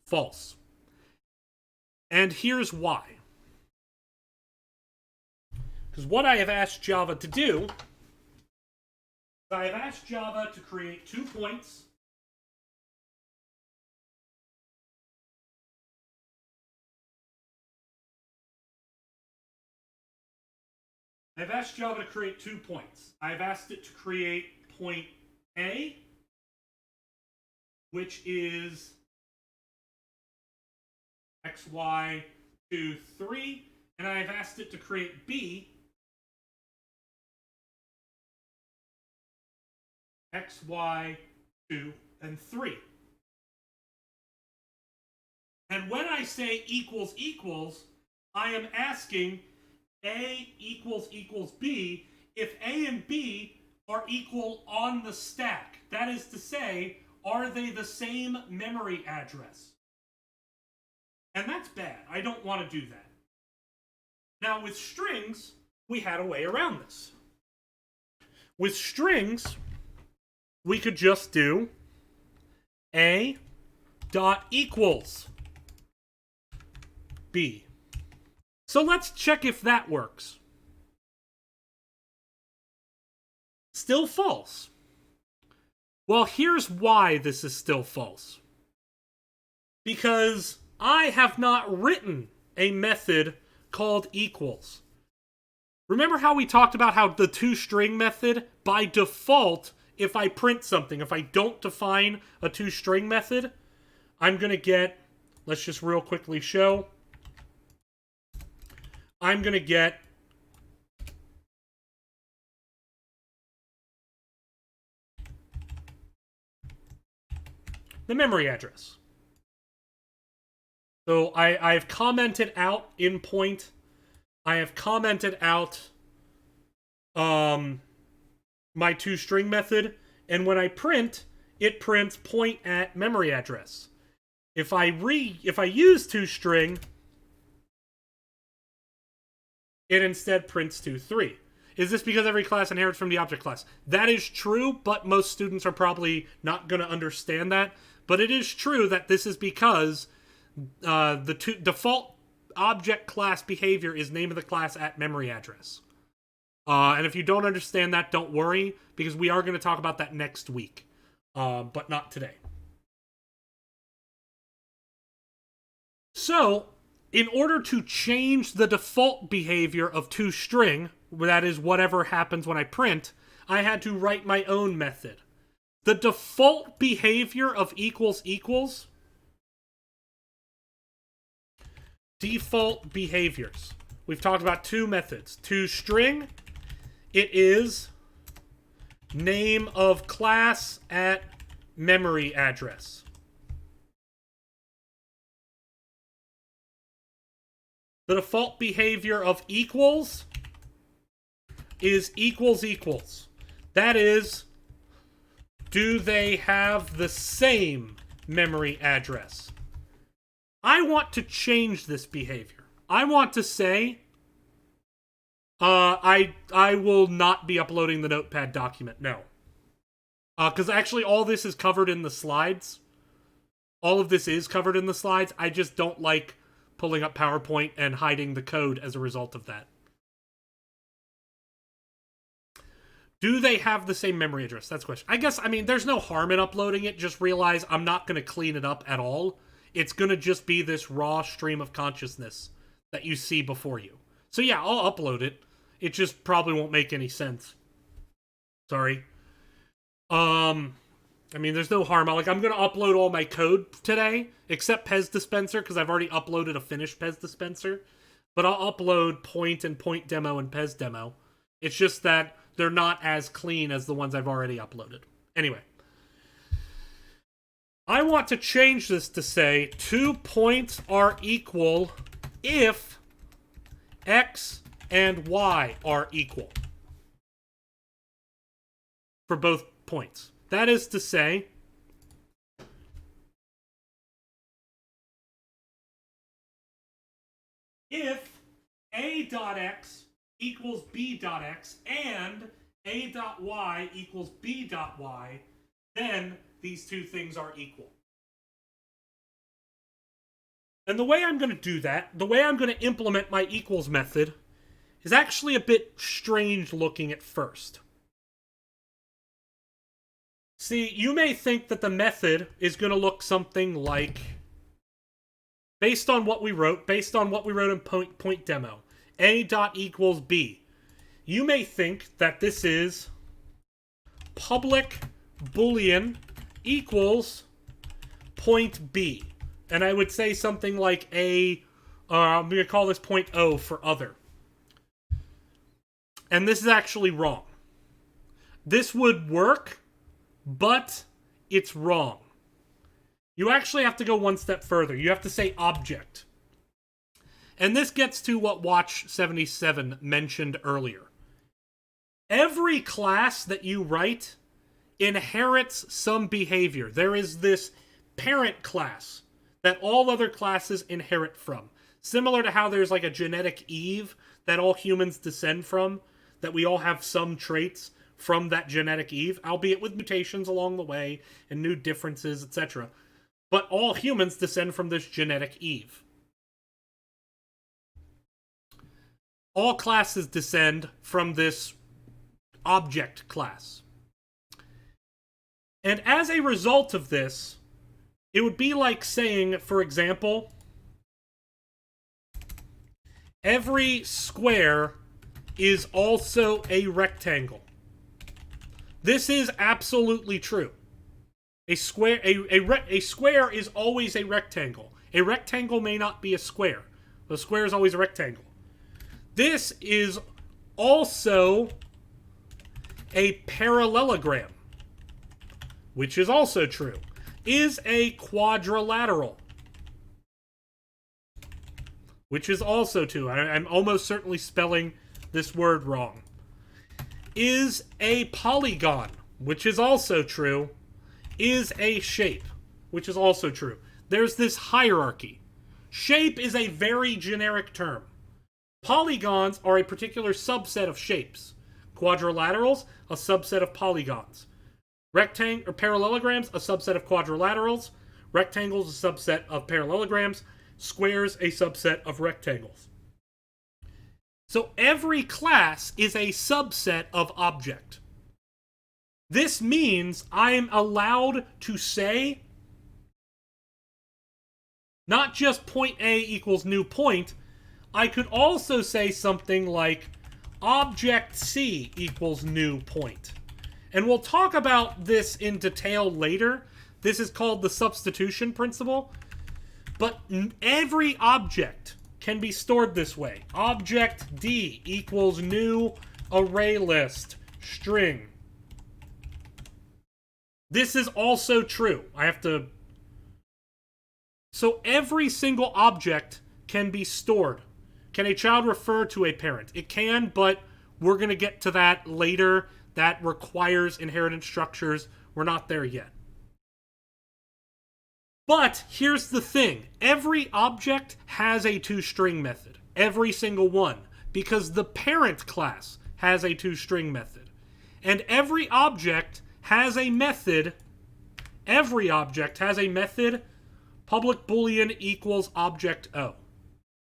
False. And here's why. Because what I have asked Java to do, I have asked Java to create 2 points. I've asked Java to create 2 points. I've asked it to create point A, which is xy 2, 3, and I've asked it to create B, xy 2 and 3. And when I say equals equals, I am asking A equals B if A and B are equal on the stack. That is to say, are they the same memory address? And that's bad. I don't want to do that. Now, with strings, we had a way around this. With strings, we could just do A dot equals B. So let's check if that works. Still false. Well, here's why this is still false. Because I have not written a method called equals. Remember how we talked about how the toString method, by default, if I print something, if I don't define a toString method, I'm going to get, let's just real quickly show, I'm going to get the memory address. So I've commented out in point. I have commented out my toString method, and when I print, it prints point at memory address. If I use toString, it instead prints 2, 3. Is this because every class inherits from the object class? That is true, but most students are probably not going to understand that. But it is true that this is because the default object class behavior is name of the class at memory address. And if you don't understand that, don't worry, because we are going to talk about that next week, but not today. So, in order to change the default behavior of toString, that is whatever happens when I print, I had to write my own method. The default behavior of equals equals, default behaviors. We've talked about 2 methods. toString, it is name of class at memory address. The default behavior of equals is equals equals. That is, do they have the same memory address? I want to change this behavior. I want to say, I will not be uploading the Notepad document. No. Because actually all this is covered in the slides. All of this is covered in the slides. I just don't like pulling up PowerPoint and hiding the code as a result of that. Do they have the same memory address? That's the question. I guess, there's no harm in uploading it. Just realize I'm not going to clean it up at all. It's going to just be this raw stream of consciousness that you see before you. So yeah, I'll upload it. It just probably won't make any sense. Sorry. There's no harm. I'm going to upload all my code today, except Pez Dispenser, because I've already uploaded a finished Pez Dispenser. But I'll upload Point and Point Demo and Pez Demo. It's just that they're not as clean as the ones I've already uploaded. Anyway. I want to change this to say 2 points are equal if X and Y are equal. for both points. That is to say, if a dot x equals b dot x and a dot y equals b dot y, then these two things are equal. And the way I'm going to do that, the way I'm going to implement my equals method, is actually a bit strange looking at first. See, you may think that the method is going to look something like, based on what we wrote in point demo, a dot equals b. You may think that this is public boolean equals point b. And I would say something like I'm going to call this point O for other. And this is actually wrong. This would work, but it's wrong. You actually have to go one step further. You have to say object. And this gets to what Watch77 mentioned earlier. Every class that you write inherits some behavior. There is this parent class that all other classes inherit from. Similar to how there's like a genetic Eve that all humans descend from, that we all have some traits from that genetic Eve, albeit with mutations along the way and new differences, etc. But all humans descend from this genetic Eve. All classes descend from this object class. And as a result of this, it would be like saying, for example, every square is also a rectangle. This is absolutely true. A square is always a rectangle. A rectangle may not be a square, but a square is always a rectangle. This is also a parallelogram, which is also true. Is a quadrilateral, which is also true. I'm almost certainly spelling this word wrong. Is a polygon, which is also true. Is a shape, which is also true. There's this hierarchy. Shape is a very generic term. Polygons are a particular subset of shapes. Quadrilaterals, a subset of polygons. Parallelograms, a subset of quadrilaterals. Rectangles, a subset of parallelograms. Squares, a subset of rectangles. So every class is a subset of object. This means I am allowed to say not just point A equals new point. I could also say something like object C equals new point. And we'll talk about this in detail later. This is called the substitution principle. But every object can be stored this way. Object D equals new array list string. This is also true. So every single object can be stored. Can a child refer to a parent? It can, but we're going to get to that later. That requires inheritance structures. We're not there yet. But here's the thing. Every object has a toString method. Every single one. Because the parent class has a toString method. And every object has a method. Every object has a method public boolean equals object O.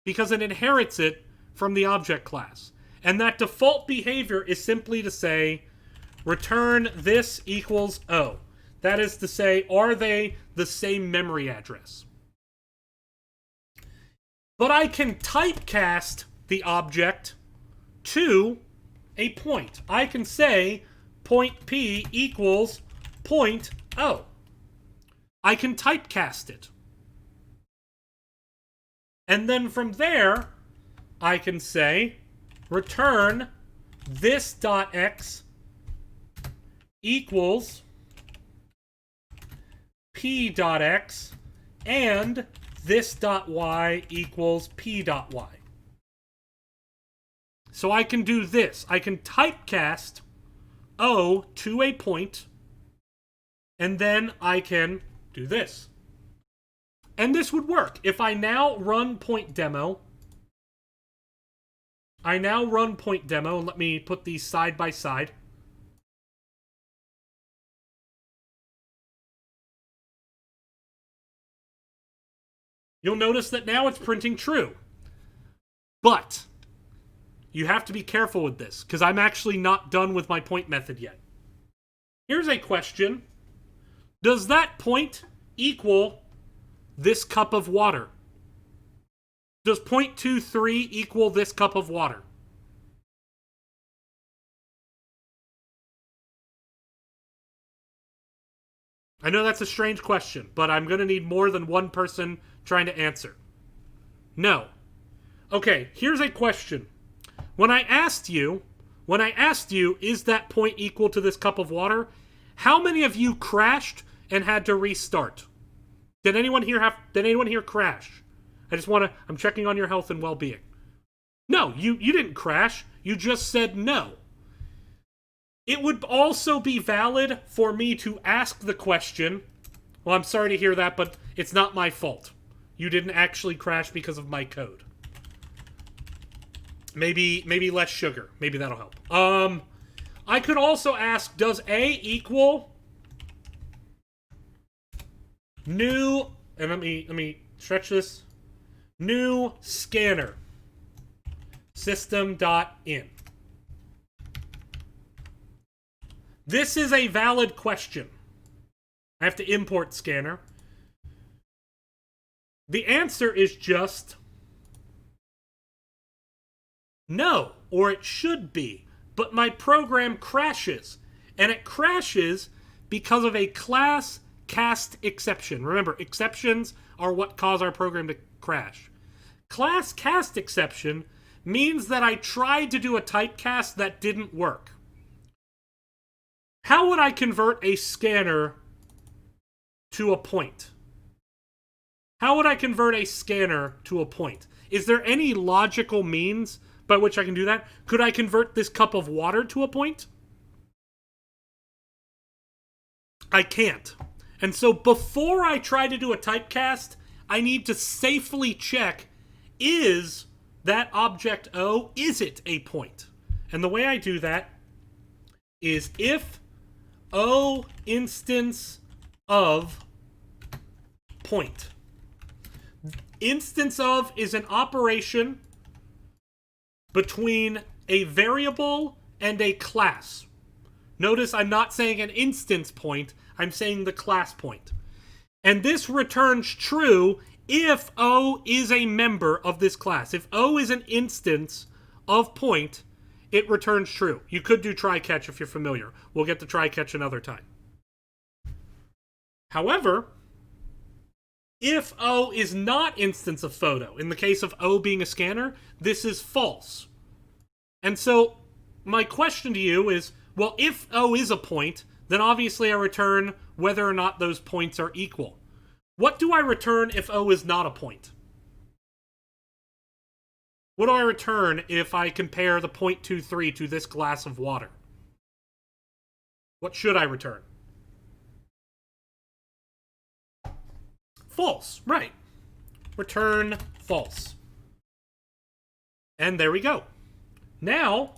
Because it inherits it from the object class. And that default behavior is simply to say, return this equals O. That is to say, are they the same memory address? But I can typecast the object to a point. I can say point P equals point O. I can typecast it. And then from there, I can say return this dot x equals p dot x and this dot y equals p dot y. So I can do this. I can typecast O to a point, and then I can do this. And this would work. If I now run point demo, and let me put these side by side. You'll notice that now it's printing true. But you have to be careful with this, because I'm actually not done with my point method yet. Here's a question. Does that point equal this cup of water? Does 0.23 equal this cup of water? I know that's a strange question, but I'm going to need more than one person trying to answer. No. Okay, here's a question. When I asked you, is that point equal to this cup of water? How many of you crashed and had to restart? Did anyone here crash? I'm checking on your health and well-being. No, you didn't crash. You just said no. It would also be valid for me to ask the question, well, I'm sorry to hear that, but it's not my fault. You didn't actually crash because of my code. Maybe less sugar. Maybe that'll help. I could also ask, does A equal new, and let me stretch this, new scanner system.in. This is a valid question. I have to import scanner. The answer is just no, or it should be. But my program crashes. And it crashes because of a class cast exception. Remember, exceptions are what cause our program to crash. Class cast exception means that I tried to do a typecast that didn't work. How would I convert a scanner to a point? How would I convert a scanner to a point? Is there any logical means by which I can do that? Could I convert this cup of water to a point? I can't. And so before I try to do a typecast, I need to safely check, is that object O, is it a point? And the way I do that is if O instance of point. Instance of is an operation between a variable and a class. Notice I'm not saying an instance point, I'm saying the class point. And this returns true if O is a member of this class. If O is an instance of point, it returns true. You could do try-catch if you're familiar. We'll get to try-catch another time. However, if O is not instance of photo, in the case of O being a scanner, this is false. And so my question to you is, well, if O is a point, then obviously I return whether or not those points are equal. What do I return if O is not a point? What do I return if I compare the 0.23 to this glass of water? What should I return? False, right. Return false. And there we go. Now,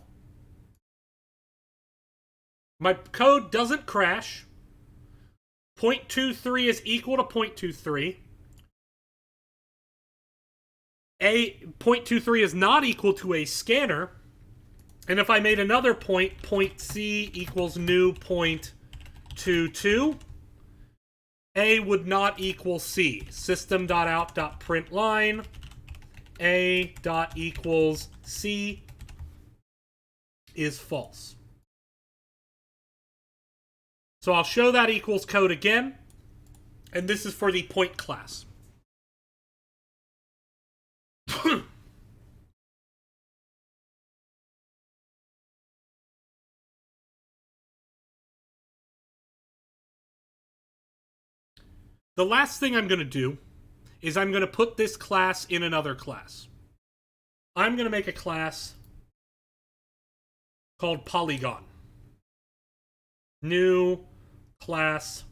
my code doesn't crash. 0.23 is equal to 0.23. 0.23 is not equal to a scanner. And if I made another point, point C equals new 0.22, A would not equal C. System.out.println A dot equals C is false. So I'll show that equals code again. And this is for the point class. The last thing I'm going to do is I'm going to put this class in another class. I'm going to make a class called Polygon. new class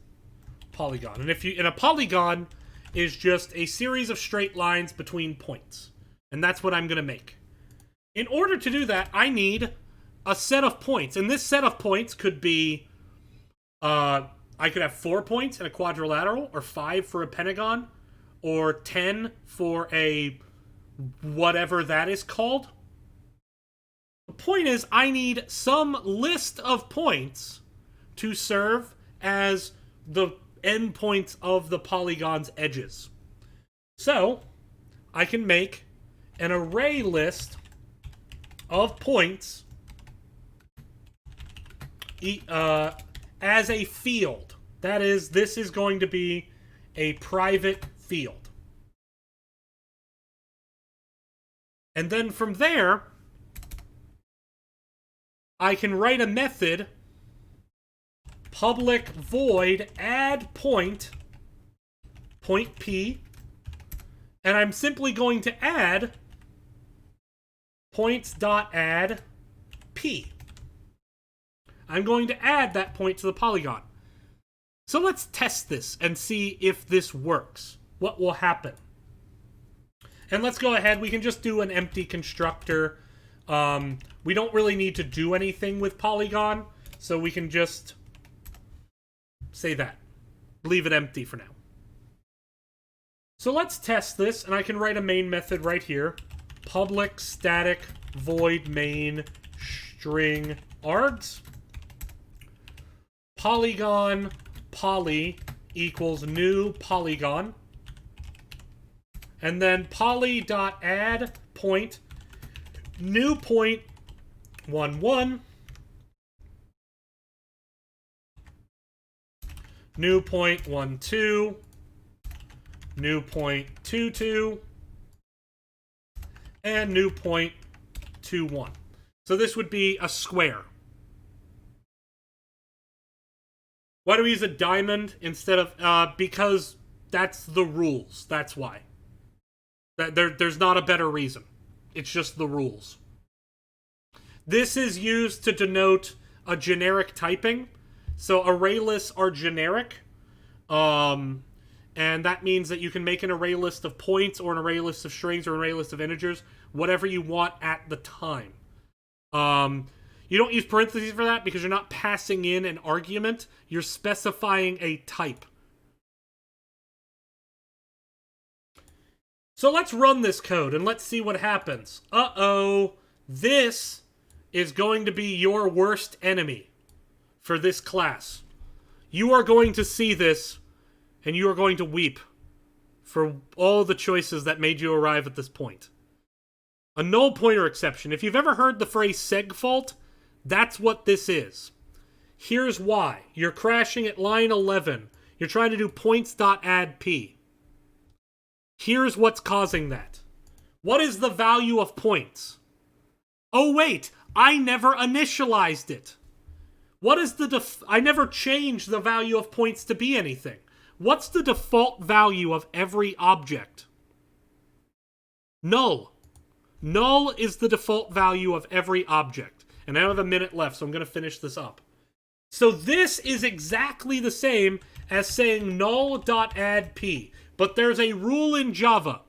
polygon. And a polygon is just a series of straight lines between points. And that's what I'm going to make. In order to do that, I need a set of points. And this set of points could be, I could have 4 points in a quadrilateral, or 5 for a pentagon, or 10 for a whatever that is called. The point is, I need some list of points to serve as the endpoints of the polygon's edges. So, I can make an array list of points as a field. That is, this is going to be a private field. And then from there, I can write a method, public void add point P, and I'm simply going to add points.add P. I'm going to add that point to the polygon. So let's test this and see if this works. What will happen? And let's go ahead. We can just do an empty constructor. We don't really need to do anything with polygon, so we can just say that. Leave it empty for now. So let's test this, and I can write a main method right here. Public static void main string args. Polygon poly equals new polygon. And then poly.add point new point 1 1, new point 1 2, new point 2 2, and new point 2 1. So this would be a square. Why do we use a diamond instead of because that's the rules. That's why. There's not a better reason. It's just the rules. This is used to denote a generic typing. So array lists are generic. And that means that you can make an array list of points or an array list of strings or an array list of integers, whatever you want at the time. You don't use parentheses for that because you're not passing in an argument. You're specifying a type. So let's run this code and let's see what happens. Uh-oh. This is going to be your worst enemy for this class. You are going to see this and you are going to weep for all the choices that made you arrive at this point. A null pointer exception. If you've ever heard the phrase segfault, that's what this is. Here's why. You're crashing at line 11. You're trying to do points.add P. Here's what's causing that. What is the value of points? Oh wait, I never initialized it. What is the I never changed the value of points to be anything. What's the default value of every object? Null. Null is the default value of every object. And I have a minute left, so I'm going to finish this up. So this is exactly the same as saying null.add P. But there's a rule in Java.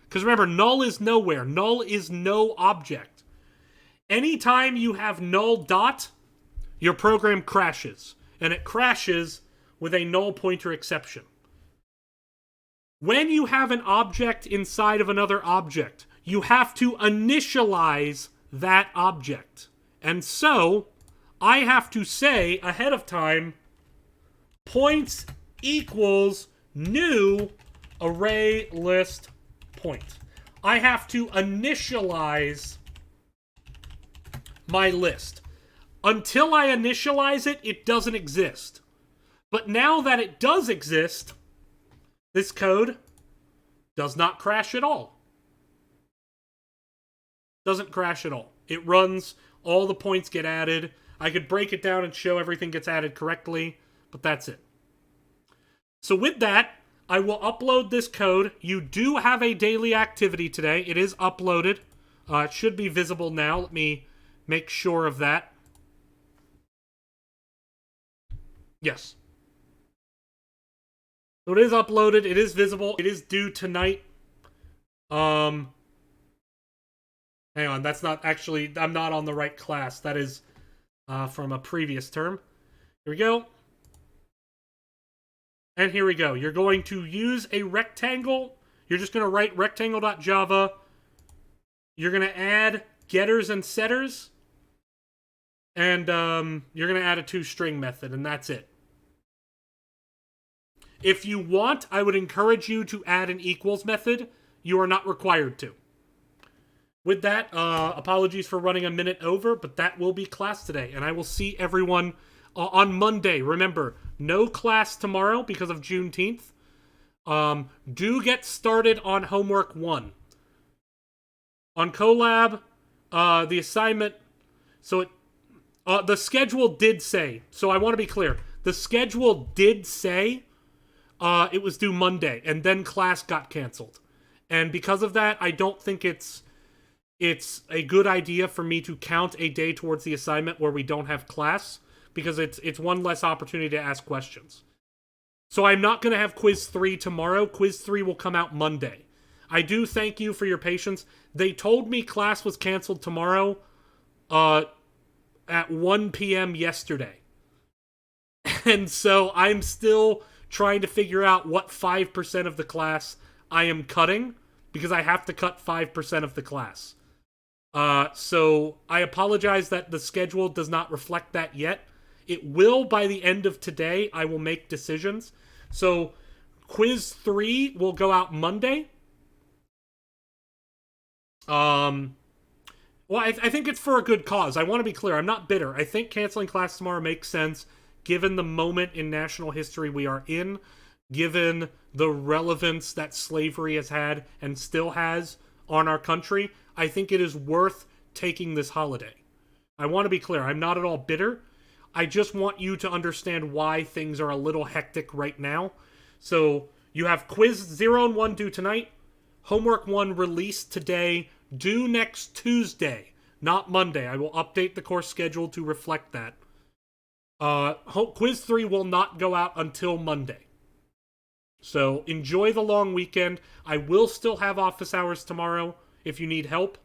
Because remember, null is nowhere. Null is no object. Anytime you have null dot, your program crashes. And it crashes with a null pointer exception. When you have an object inside of another object, you have to initialize that object. And so, I have to say ahead of time, points equals new array list point. I have to initialize my list. Until I initialize it, it doesn't exist. But now that it does exist, this code does not crash at all. Doesn't crash at all. It runs, all the points get added. I could break it down and show everything gets added correctly, but that's it. So with that, I will upload this code. You do have a daily activity today. It is uploaded. It should be visible now. Let me make sure of that. Yes. So it is uploaded. It is visible. It is due tonight. Hang on. That's not actually... I'm not on the right class. That is from a previous term. Here we go. And here we go. You're going to use a rectangle. You're just going to write rectangle.java. You're going to add getters and setters. And you're going to add a toString method, and that's it. If you want, I would encourage you to add an equals method. You are not required to. With that, apologies for running a minute over, but that will be class today. And I will see everyone on Monday. Remember, no class tomorrow because of Juneteenth. Do get started on homework 1. On Colab, the assignment... So the schedule did say... So I want to be clear. The schedule did say it was due Monday, and then class got canceled. And because of that, I don't think it's a good idea for me to count a day towards the assignment where we don't have class, because it's one less opportunity to ask questions. So I'm not going to have Quiz 3 tomorrow. Quiz 3 will come out Monday. I do thank you for your patience. They told me class was canceled tomorrow at 1 p.m. yesterday. And so I'm still trying to figure out what 5% of the class I am cutting, because I have to cut 5% of the class. So I apologize that the schedule does not reflect that yet. It will by the end of today. I will make decisions. So Quiz 3 will go out Monday. Well, I think it's for a good cause. I want to be clear. I'm not bitter. I think canceling class tomorrow makes sense, given the moment in national history we are in, given the relevance that slavery has had and still has on our country. I think it is worth taking this holiday. I want to be clear. I'm not at all bitter. I just want you to understand why things are a little hectic right now. So you have quiz 0 and 1 due tonight. Homework 1 released today, due next Tuesday, not Monday. I will update the course schedule to reflect that. Quiz 3 will not go out until Monday. So enjoy the long weekend. I will still have office hours tomorrow if you need help.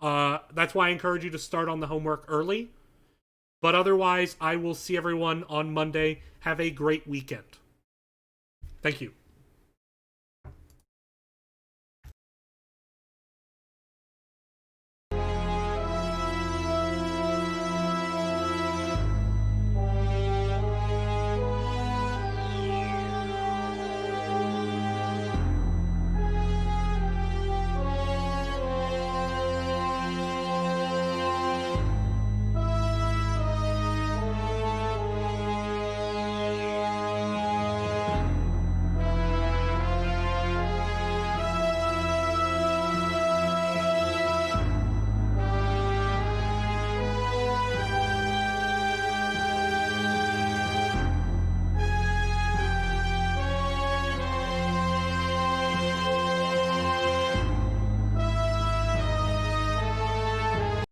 That's why I encourage you to start on the homework early. But otherwise, I will see everyone on Monday. Have a great weekend. Thank you.